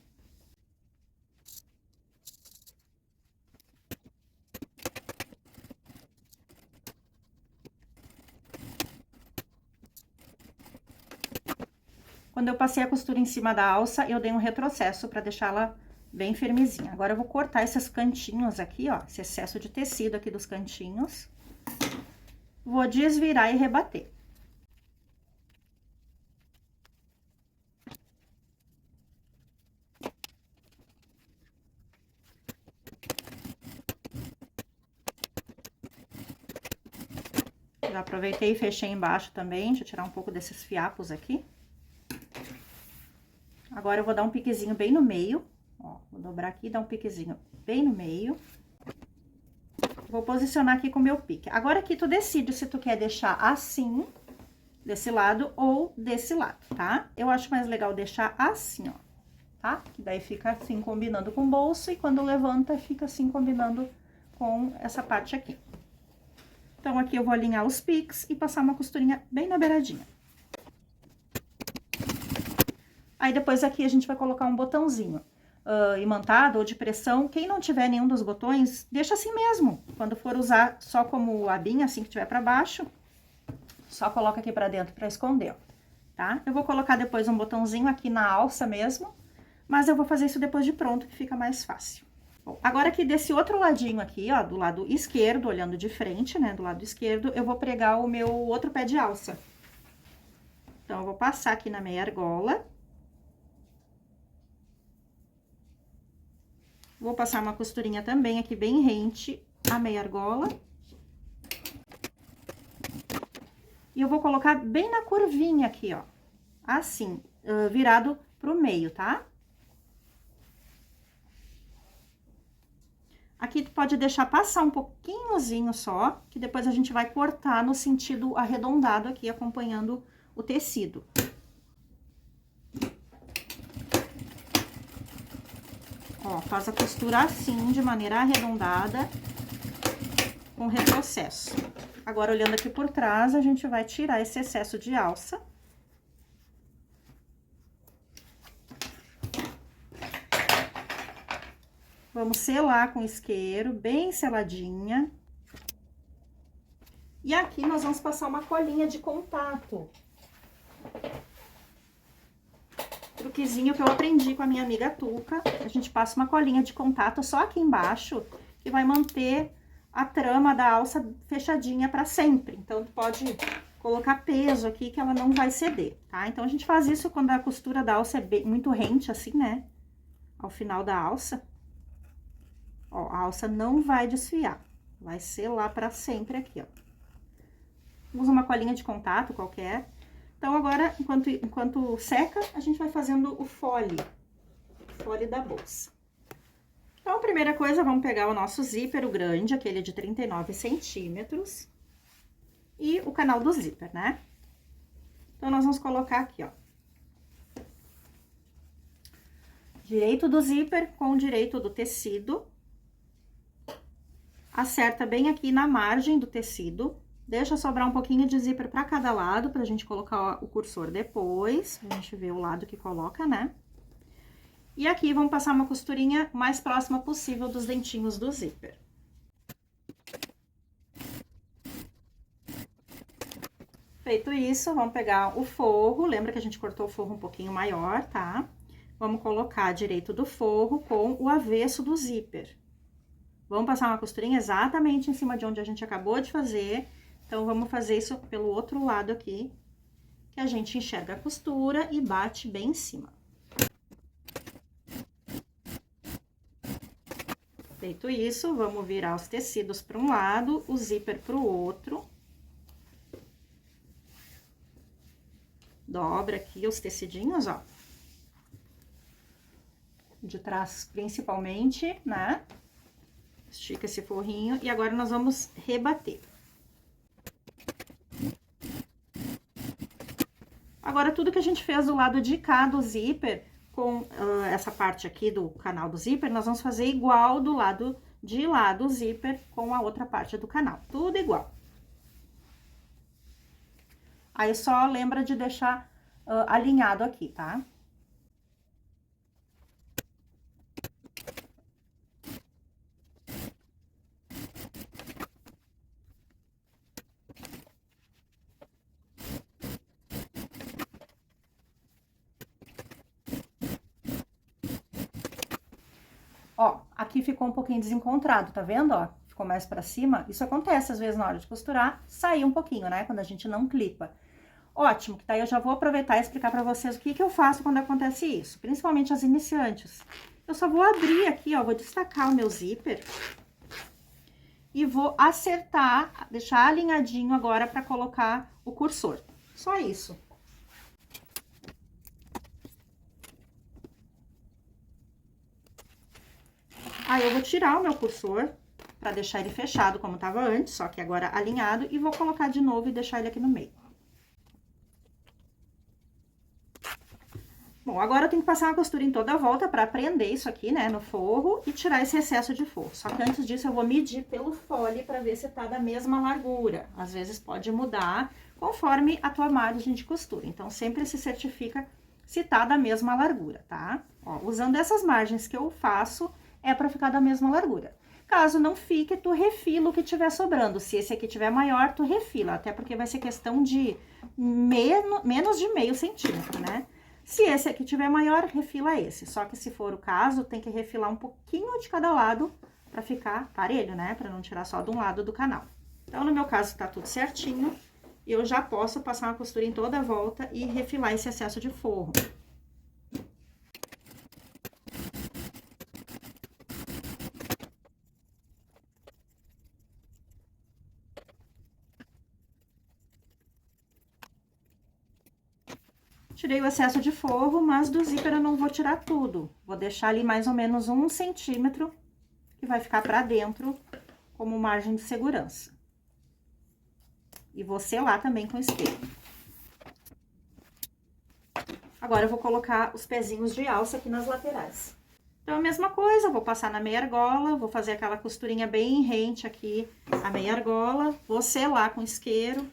Quando eu passei a costura em cima da alça, eu dei um retrocesso pra deixá-la bem firmezinha. Agora, eu vou cortar esses cantinhos aqui, ó, esse excesso de tecido aqui dos cantinhos. Vou desvirar e rebater. Já aproveitei e fechei embaixo também, deixa eu tirar um pouco desses fiapos aqui. Agora, eu vou dar um piquezinho bem no meio, ó, vou dobrar aqui e dar um piquezinho bem no meio. Vou posicionar aqui com o meu pique. Agora, aqui tu decide se tu quer deixar assim, desse lado ou desse lado, tá? Eu acho mais legal deixar assim, ó, tá? Que daí fica assim, combinando com o bolso, e quando levanta, fica assim, combinando com essa parte aqui. Então, aqui eu vou alinhar os piques e passar uma costurinha bem na beiradinha. Aí, depois aqui a gente vai colocar um botãozinho imantado ou de pressão. Quem não tiver nenhum dos botões, deixa assim mesmo. Quando for usar só como abinha, assim que tiver pra baixo, só coloca aqui pra dentro pra esconder, ó, tá? Eu vou colocar depois um botãozinho aqui na alça mesmo, mas eu vou fazer isso depois de pronto, que fica mais fácil. Bom, agora aqui desse outro ladinho aqui, ó, do lado esquerdo, olhando de frente, né, do lado esquerdo, eu vou pregar o meu outro pé de alça. Então, eu vou passar aqui na meia argola. Vou passar uma costurinha também aqui bem rente à meia argola. E eu vou colocar bem na curvinha aqui, ó, assim, virado pro meio, tá? Aqui tu pode deixar passar um pouquinhozinho só, que depois a gente vai cortar no sentido arredondado aqui, acompanhando o tecido. Ó, faz a costura assim, de maneira arredondada, com retrocesso. Agora, olhando aqui por trás, a gente vai tirar esse excesso de alça. Vamos selar com isqueiro, bem seladinha. E aqui nós vamos passar uma colinha de contato. Truquezinho que eu aprendi com a minha amiga Tuca. A gente passa uma colinha de contato só aqui embaixo, que vai manter a trama da alça fechadinha pra sempre. Então, tu pode colocar peso aqui que ela não vai ceder, tá? Então, a gente faz isso quando a costura da alça é muito rente, assim, né? Ao final da alça. Ó, a alça não vai desfiar, vai selar pra sempre aqui, ó. Usa uma colinha de contato qualquer. Então, agora, enquanto seca, a gente vai fazendo o fole da bolsa. Então, a primeira coisa, vamos pegar o nosso zíper, o grande, aquele de 39 centímetros, e o canal do zíper, né? Então, nós vamos colocar aqui, ó. Direito do zíper com o direito do tecido. Acerta bem aqui na margem do tecido. Deixa sobrar um pouquinho de zíper pra cada lado, pra gente colocar o cursor depois. A gente vê o lado que coloca, né? E aqui, vamos passar uma costurinha mais próxima possível dos dentinhos do zíper. Feito isso, vamos pegar o forro. Lembra que a gente cortou o forro um pouquinho maior, tá? vamos colocar direito do forro com o avesso do zíper. Vamos passar uma costurinha exatamente em cima de onde a gente acabou de fazer. Então, vamos fazer isso pelo outro lado aqui, que a gente enxerga a costura e bate bem em cima. Feito isso, vamos virar os tecidos para um lado, o zíper para o outro. Dobra aqui os tecidinhos, ó. De trás, principalmente, né? Estica esse forrinho e agora nós vamos rebater. Agora, tudo que a gente fez do lado de cá do zíper, com essa parte aqui do canal do zíper, nós vamos fazer igual do lado de lá do zíper com a outra parte do canal. Tudo igual. Aí, só lembra de deixar alinhado aqui, tá? Ó, aqui ficou um pouquinho desencontrado, tá vendo, ó? Ficou mais pra cima. Isso acontece, às vezes, na hora de costurar, sair um pouquinho, né? Quando a gente não clipa. Ótimo, que daí eu já vou aproveitar e explicar pra vocês o que que eu faço quando acontece isso. Principalmente as iniciantes. Eu só vou abrir aqui, ó, vou destacar o meu zíper. E vou acertar, deixar alinhadinho agora pra colocar o cursor. Só isso. Aí, eu vou tirar o meu cursor pra deixar ele fechado como tava antes, só que agora alinhado, e vou colocar de novo e deixar ele aqui no meio. Bom, agora eu tenho que passar uma costura em toda a volta pra prender isso aqui, né, no forro e tirar esse excesso de forro. Só que antes disso eu vou medir pelo fole pra ver se tá da mesma largura. Às vezes pode mudar conforme a tua margem de costura. Então, sempre se certifica se tá da mesma largura, tá? Ó, usando essas margens que eu faço, é pra ficar da mesma largura. Caso não fique, tu refila o que tiver sobrando. Se esse aqui tiver maior, tu refila, até porque vai ser questão de menos de meio centímetro, né? Se esse aqui tiver maior, refila esse. Só que se for o caso, tem que refilar um pouquinho de cada lado pra ficar parelho, né? Pra não tirar só de um lado do canal. Então, no meu caso, tá tudo certinho. Eu já posso passar uma costura em toda a volta e refilar esse excesso de forro. Tirei o excesso de forro, mas do zíper eu não vou tirar tudo. Vou deixar ali mais ou menos 1 centímetro, que vai ficar pra dentro como margem de segurança. E vou selar também com espelho. Agora, eu vou colocar os pezinhos de alça aqui nas laterais. Então, a mesma coisa, vou passar na meia argola, vou fazer aquela costurinha bem rente aqui, a meia argola, vou selar com isqueiro.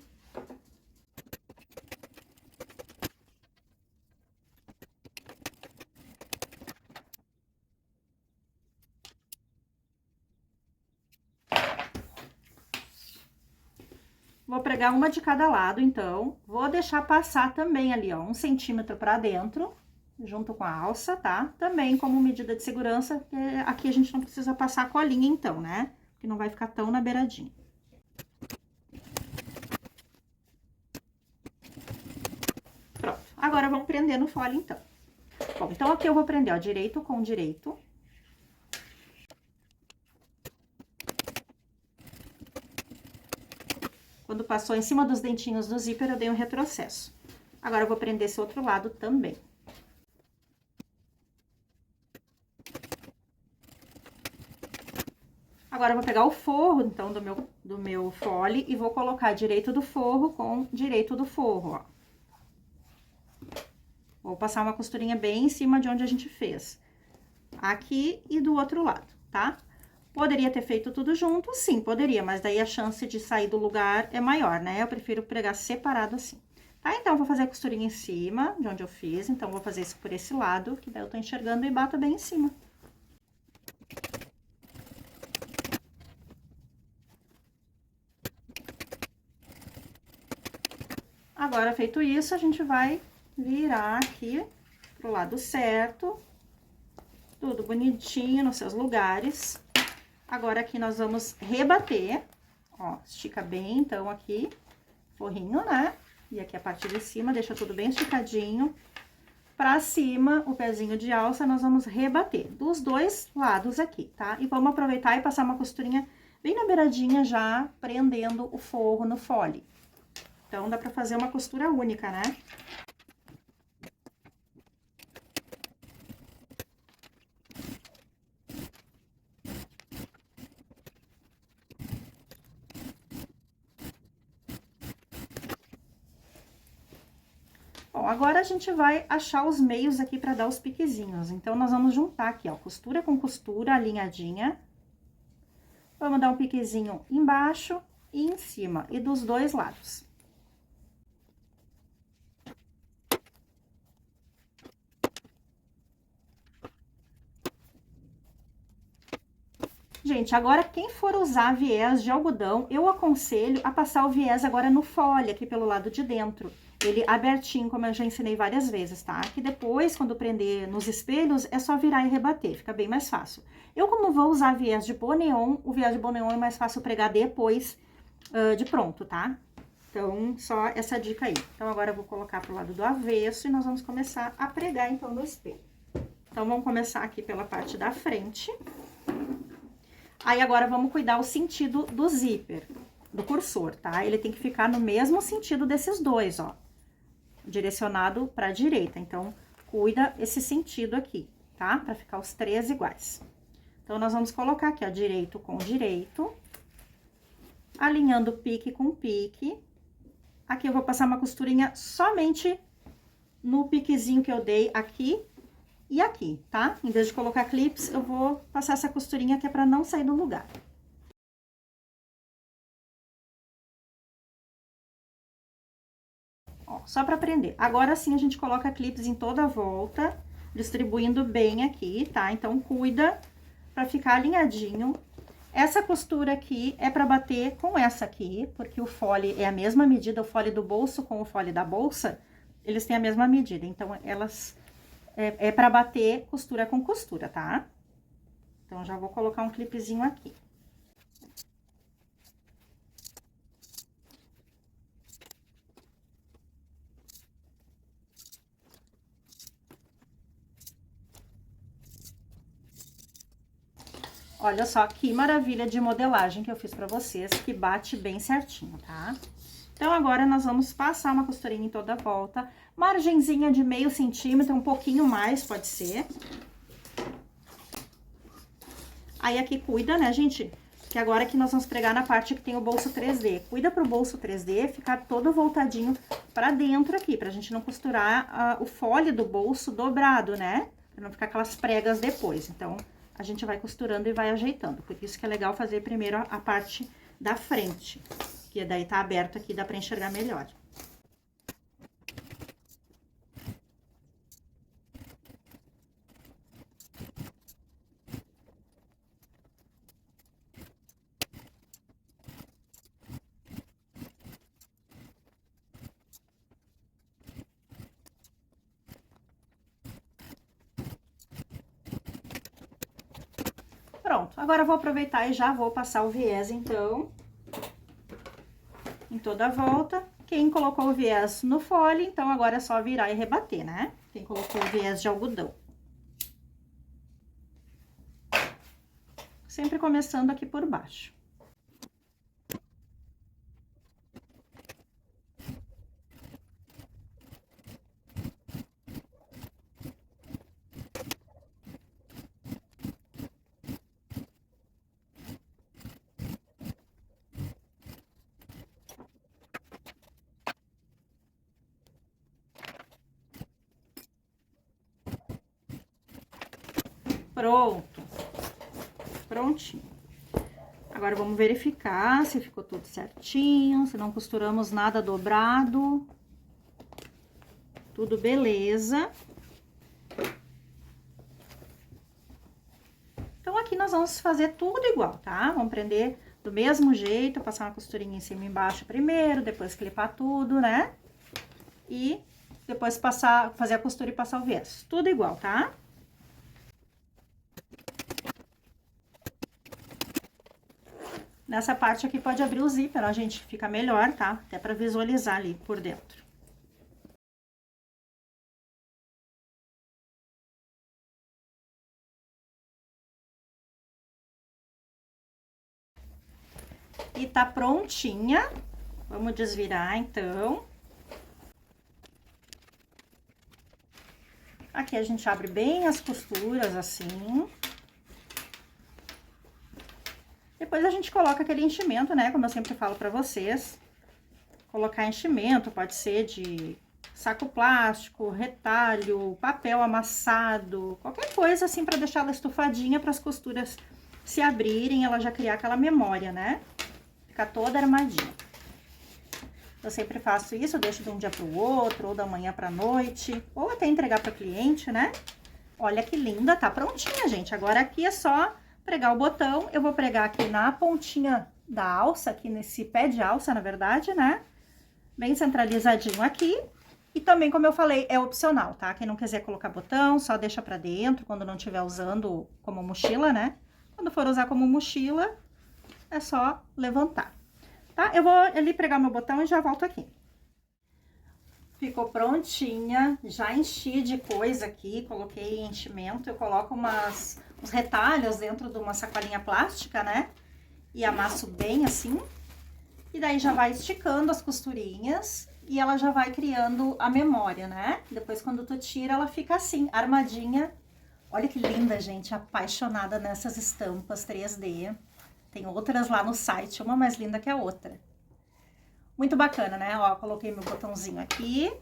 Vou pregar uma de cada lado, então, vou deixar passar também ali, ó, 1 centímetro pra dentro, junto com a alça, tá? Também como medida de segurança, porque aqui a gente não precisa passar a colinha, então, né? Porque não vai ficar tão na beiradinha. Pronto, agora vamos prender no fole, então. Bom, então aqui eu vou prender, ó, direito com direito. Quando passou em cima dos dentinhos do zíper, eu dei um retrocesso. Agora, eu vou prender esse outro lado também. Agora, eu vou pegar o forro, então, do meu fole e vou colocar direito do forro com direito do forro, ó. Vou passar uma costurinha bem em cima de onde a gente fez. Aqui e do outro lado, tá? Poderia ter feito tudo junto? Sim, poderia, mas daí a chance de sair do lugar é maior, né? Eu prefiro pregar separado assim. Tá? Então, eu vou fazer a costurinha em cima de onde eu fiz, então, vou fazer isso por esse lado, que daí eu tô enxergando e bato bem em cima. Agora, feito isso, a gente vai virar aqui pro lado certo. Tudo bonitinho nos seus lugares. Agora, aqui nós vamos rebater. Ó, estica bem, então, aqui, forrinho, né? E aqui a parte de cima, deixa tudo bem esticadinho. Pra cima, o pezinho de alça, nós vamos rebater dos dois lados aqui, tá? E vamos aproveitar e passar uma costurinha bem na beiradinha já, prendendo o forro no fole. Então, dá pra fazer uma costura única, né? Bom, agora a gente vai achar os meios aqui pra dar os piquezinhos. Então, nós vamos juntar aqui, ó, costura com costura, alinhadinha. Vamos dar um piquezinho embaixo e em cima, e dos dois lados. Gente, agora quem for usar viés de algodão, eu aconselho a passar o viés agora no fole, aqui pelo lado de dentro. Ele abertinho, como eu já ensinei várias vezes, tá? Que depois, quando prender nos espelhos, é só virar e rebater, fica bem mais fácil. Eu, como vou usar viés de boneon, o viés de boneon é mais fácil pregar depois de pronto, tá? Então, só essa dica aí. Então, agora eu vou colocar pro lado do avesso e nós vamos começar a pregar, então, no espelho. Então, vamos começar aqui pela parte da frente. Aí, agora, vamos cuidar o sentido do zíper, do cursor, tá? Ele tem que ficar no mesmo sentido desses dois, ó. Direcionado pra direita. Então, cuida esse sentido aqui, tá? Pra ficar os três iguais. Então, nós vamos colocar aqui, ó, direito com direito. Alinhando pique com pique. Aqui eu vou passar uma costurinha somente no piquezinho que eu dei aqui e aqui, tá? Em vez de colocar clips, eu vou passar essa costurinha que é pra não sair do lugar. Ó, só pra prender. Agora sim a gente coloca clips em toda a volta, distribuindo bem aqui, tá? Então, cuida pra ficar alinhadinho. Essa costura aqui é pra bater com essa aqui, porque o fole é a mesma medida, o fole do bolso com o fole da bolsa, eles têm a mesma medida. Então, elas... É pra bater costura com costura, tá? Então, já vou colocar um clipezinho aqui. Olha só que maravilha de modelagem que eu fiz pra vocês, que bate bem certinho, tá? Então, agora nós vamos passar uma costurinha em toda a volta, margenzinha de meio centímetro, um pouquinho mais, pode ser. Aí, aqui cuida, né, gente? Que agora que nós vamos pregar na parte que tem o bolso 3D. Cuida pro bolso 3D ficar todo voltadinho pra dentro aqui, pra gente não costurar o fole do bolso dobrado, né? Pra não ficar aquelas pregas depois. Então, a gente vai costurando e vai ajeitando. Por isso que é legal fazer primeiro a parte da frente. Que daí tá aberto aqui, dá pra enxergar melhor. Pronto, agora eu vou aproveitar e já vou passar o viés, então, em toda a volta. Quem colocou o viés no fole, então, agora é só virar e rebater, né? Quem colocou o viés de algodão. Sempre começando aqui por baixo. Pronto. Prontinho. Agora, vamos verificar se ficou tudo certinho, se não costuramos nada dobrado. Tudo beleza. Então, aqui nós vamos fazer tudo igual, tá? Vamos prender do mesmo jeito, passar uma costurinha em cima e embaixo primeiro, depois clipar tudo, né? E depois fazer a costura e passar o verso. Tudo igual, tá? Nessa parte aqui pode abrir o zíper, ó, gente, fica melhor, tá? Até pra visualizar ali por dentro. E tá prontinha. Vamos desvirar, então. Aqui a gente abre bem as costuras, assim. Depois a gente coloca aquele enchimento, né? Como eu sempre falo pra vocês. Colocar enchimento, pode ser de saco plástico, retalho, papel amassado, qualquer coisa assim pra deixar ela estufadinha para as costuras se abrirem, ela já criar aquela memória, né? Ficar toda armadinha. Eu sempre faço isso, eu deixo de um dia pro outro, ou da manhã pra noite, ou até entregar para cliente, né? Olha que linda, tá prontinha, gente. Agora aqui é só pregar o botão. Eu vou pregar aqui na pontinha da alça, aqui nesse pé de alça, na verdade, né? Bem centralizadinho aqui. E também, como eu falei, é opcional, tá? Quem não quiser colocar botão, só deixa pra dentro quando não estiver usando como mochila, né? Quando for usar como mochila, é só levantar, tá? Eu vou ali pregar meu botão e já volto aqui. Ficou prontinha, já enchi de coisa aqui, coloquei enchimento, eu coloco uns retalhos dentro de uma sacolinha plástica, né? E amasso bem assim, e daí já vai esticando as costurinhas e ela já vai criando a memória, né? Depois quando tu tira, ela fica assim, armadinha. Olha que linda, gente, apaixonada nessas estampas 3D. Tem outras lá no site, uma mais linda que a outra. Muito bacana, né? Ó, coloquei meu botãozinho aqui,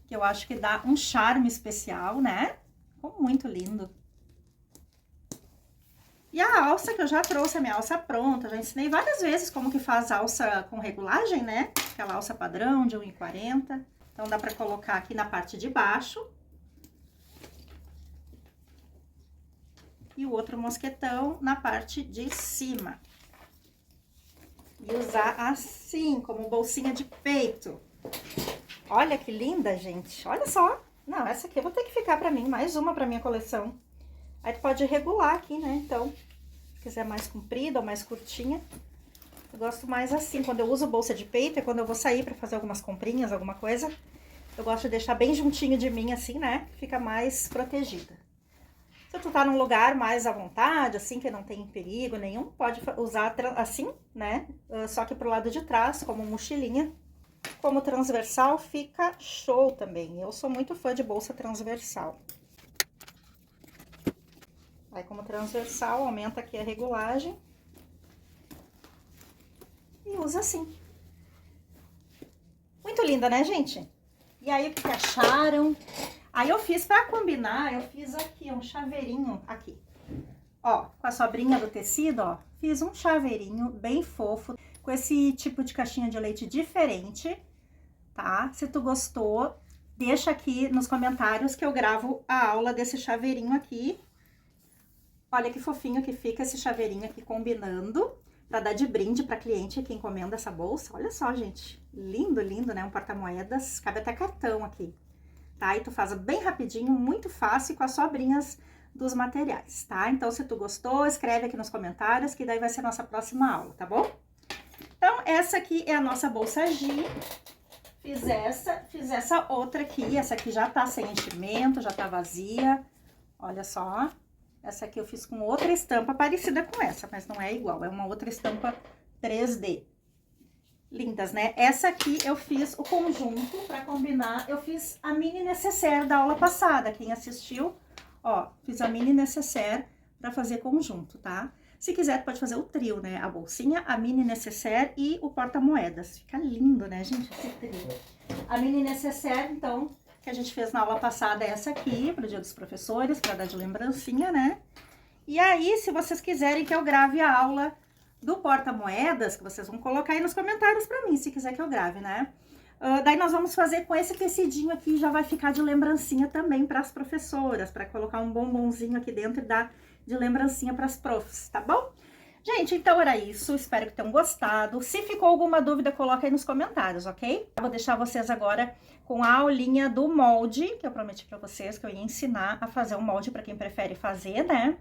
que eu acho que dá um charme especial, né? Ficou muito lindo. E a alça, que eu já trouxe a minha alça pronta, já ensinei várias vezes como que faz alça com regulagem, né? Aquela alça padrão de 1,40. Então, dá pra colocar aqui na parte de baixo. E o outro mosquetão na parte de cima. E usar assim, como bolsinha de peito. Olha que linda, gente. Olha só. Não, essa aqui eu vou ter que ficar pra mim, mais uma pra minha coleção. Aí tu pode regular aqui, né? Então, se quiser mais comprida ou mais curtinha. Eu gosto mais assim, quando eu uso bolsa de peito, é quando eu vou sair pra fazer algumas comprinhas, alguma coisa. Eu gosto de deixar bem juntinho de mim, assim, né? Fica mais protegida. Se tu tá num lugar mais à vontade, assim, que não tem perigo nenhum, pode usar assim, né? Só que pro lado de trás, como mochilinha. Como transversal, fica show também. Eu sou muito fã de bolsa transversal. Aí, como transversal, aumenta aqui a regulagem. E usa assim. Muito linda, né, gente? E aí, o que acharam? Aí, eu fiz, pra combinar, eu fiz aqui um chaveirinho, aqui. Ó, com a sobrinha do tecido, ó. Fiz um chaveirinho bem fofo, com esse tipo de caixinha de leite diferente, tá? Se tu gostou, deixa aqui nos comentários que eu gravo a aula desse chaveirinho aqui. Olha que fofinho que fica esse chaveirinho aqui combinando, pra dar de brinde pra cliente que encomenda essa bolsa. Olha só, gente, lindo, lindo, né? Um porta-moedas, cabe até cartão aqui, tá? E tu faz bem rapidinho, muito fácil, com as sobrinhas dos materiais, tá? Então, se tu gostou, escreve aqui nos comentários, que daí vai ser a nossa próxima aula, tá bom? Então, essa aqui é a nossa bolsa G. Fiz essa outra aqui, essa aqui já tá sem enchimento, já tá vazia. Olha só. Essa aqui eu fiz com outra estampa parecida com essa, mas não é igual, é uma outra estampa 3D. Lindas, né? Essa aqui eu fiz o conjunto pra combinar, eu fiz a mini necessaire da aula passada, quem assistiu, ó, fiz a mini necessaire pra fazer conjunto, tá? Se quiser, pode fazer o trio, né? A bolsinha, a mini necessaire e o porta-moedas. Fica lindo, né, gente, esse trio. A mini necessaire, então, que a gente fez na aula passada, é essa aqui, pro Dia dos Professores, pra dar de lembrancinha, né? E aí, se vocês quiserem que eu grave a aula do porta-moedas, que vocês vão colocar aí nos comentários pra mim, se quiser que eu grave, né? Daí nós vamos fazer com esse tecidinho aqui, já vai ficar de lembrancinha também pras professoras, pra colocar um bombonzinho aqui dentro e dar de lembrancinha pras profs, tá bom? Gente, então era isso, espero que tenham gostado. Se ficou alguma dúvida, coloca aí nos comentários, ok? Eu vou deixar vocês agora com a aulinha do molde, que eu prometi pra vocês que eu ia ensinar a fazer um molde para quem prefere fazer, né?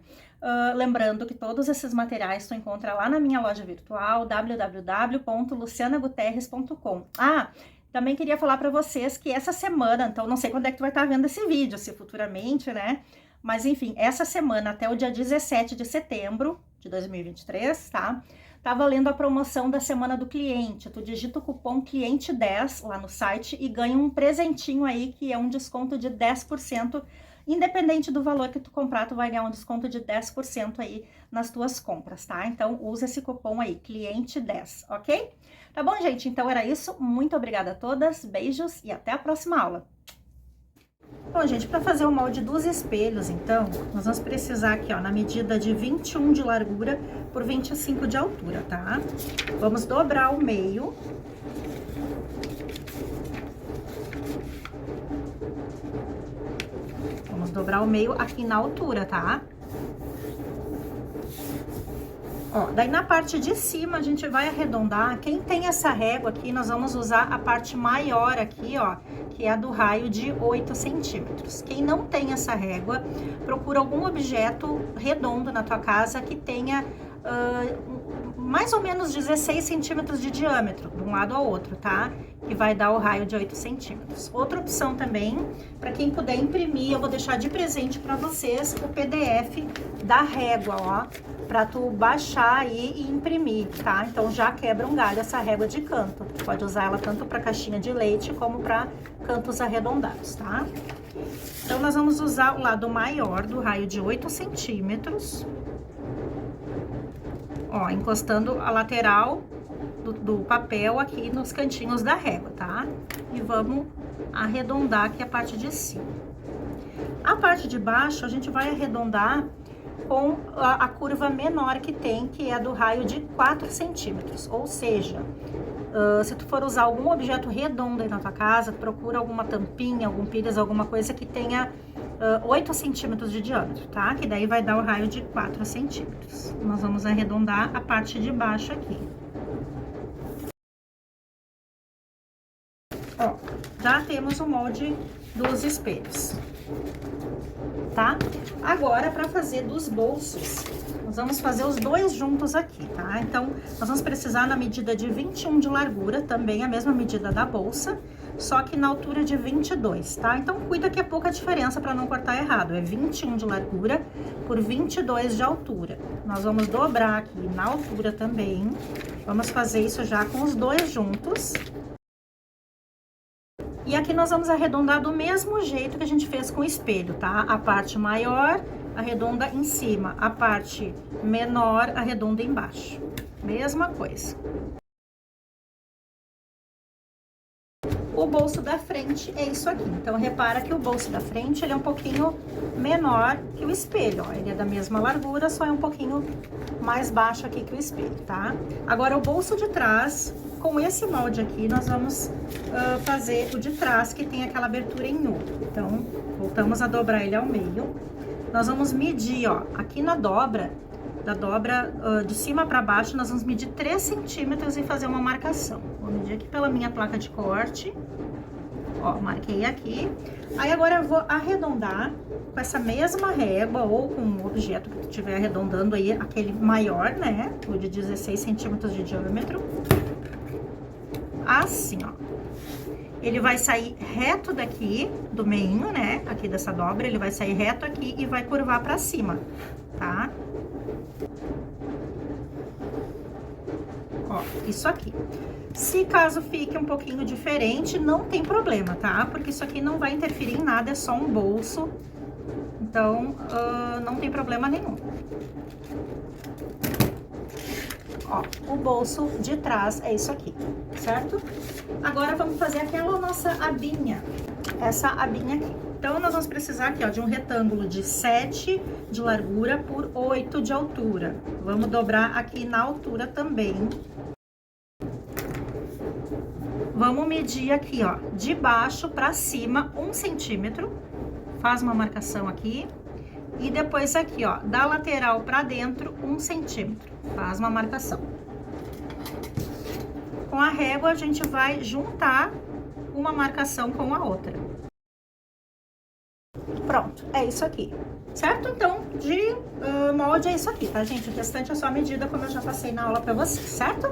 Lembrando que todos esses materiais tu encontra lá na minha loja virtual, www.lucianaguterres.com. Também queria falar para vocês que essa semana, então não sei quando é que tu vai estar vendo esse vídeo, se futuramente, né? Mas enfim, essa semana até o dia 17 de setembro de 2023, tá? Tá valendo a promoção da Semana do Cliente. Tu digita o cupom cliente10 lá no site e ganha um presentinho aí, que é um desconto de 10%. Independente do valor que tu comprar, tu vai ganhar um desconto de 10% aí nas tuas compras, tá? Então, usa esse cupom aí, cliente10, ok? Tá bom, gente? Então, era isso. Muito obrigada a todas, beijos e até a próxima aula. Bom, gente, para fazer o molde dos espelhos, então, nós vamos precisar aqui, ó, na medida de 21 de largura por 25 de altura, tá? Vamos dobrar o meio. Vamos dobrar o meio aqui na altura, tá? Ó, daí na parte de cima a gente vai arredondar. Quem tem essa régua aqui, nós vamos usar a parte maior aqui, ó, que é a do raio de 8 centímetros. Quem não tem essa régua, procura algum objeto redondo na tua casa que tenha mais ou menos 16 centímetros de diâmetro, de um lado ao outro, tá? Que vai dar o raio de 8 centímetros. Outra opção também, para quem puder imprimir, eu vou deixar de presente para vocês o PDF da régua, ó, para tu baixar aí e imprimir, tá? Então já quebra um galho essa régua de canto. Tu pode usar ela tanto para caixinha de leite como para cantos arredondados, tá? Então nós vamos usar o lado maior do raio de 8 centímetros. Ó, encostando a lateral do papel aqui nos cantinhos da régua, tá? E vamos arredondar aqui a parte de cima. A parte de baixo a gente vai arredondar com a curva menor que tem, que é do raio de 4 centímetros. Ou seja, se tu for usar algum objeto redondo aí na tua casa, procura alguma tampinha, algum pires, alguma coisa que tenha 8 centímetros de diâmetro, tá? Que daí vai dar o raio de 4 centímetros. Nós vamos arredondar a parte de baixo aqui. Ó, já temos o molde dos espelhos, tá? Agora, para fazer dos bolsos, nós vamos fazer os dois juntos aqui, tá? Então, nós vamos precisar na medida de 21 de largura, também a mesma medida da bolsa, só que na altura de 22, tá? Então, cuida que é pouca diferença para não cortar errado. É 21 de largura por 22 de altura. Nós vamos dobrar aqui na altura também. Vamos fazer isso já com os dois juntos. E aqui nós vamos arredondar do mesmo jeito que a gente fez com o espelho, tá? A parte maior arredonda em cima, a parte menor arredonda embaixo. Mesma coisa. O bolso da frente é isso aqui. Então, repara que o bolso da frente, ele é um pouquinho menor que o espelho, ó. Ele é da mesma largura, só é um pouquinho mais baixo aqui que o espelho, tá? Agora, o bolso de trás, com esse molde aqui, nós vamos fazer o de trás, que tem aquela abertura em U. Então, voltamos a dobrar ele ao meio. Nós vamos medir, ó, aqui na dobra, da dobra de cima para baixo, nós vamos medir 3 centímetros e fazer uma marcação. Vou medir aqui pela minha placa de corte. Ó, marquei aqui. Aí agora eu vou arredondar com essa mesma régua ou com o objeto que tu estiver arredondando aí, aquele maior, né? O de 16 centímetros de diâmetro. Assim, ó. Ele vai sair reto daqui, do meinho, né? Aqui dessa dobra, ele vai sair reto aqui e vai curvar pra cima, tá? Ó, isso aqui. Se caso fique um pouquinho diferente, não tem problema, tá? Porque isso aqui não vai interferir em nada, é só um bolso. Então, não tem problema nenhum. Ó, o bolso de trás é isso aqui, certo? Agora, vamos fazer aquela nossa abinha. Essa abinha aqui. Então, nós vamos precisar aqui, ó, de um retângulo de 7 de largura por 8 de altura. Vamos dobrar aqui na altura também. Vamos medir aqui, ó, de baixo para cima 1 centímetro. Faz uma marcação aqui. E depois aqui, ó, da lateral para dentro 1 centímetro. faz uma marcação. Com a régua, a gente vai juntar uma marcação com a outra. Pronto, é isso aqui, certo? Então, de molde é isso aqui, tá, gente? O restante é só a medida, como eu já passei na aula pra vocês, certo?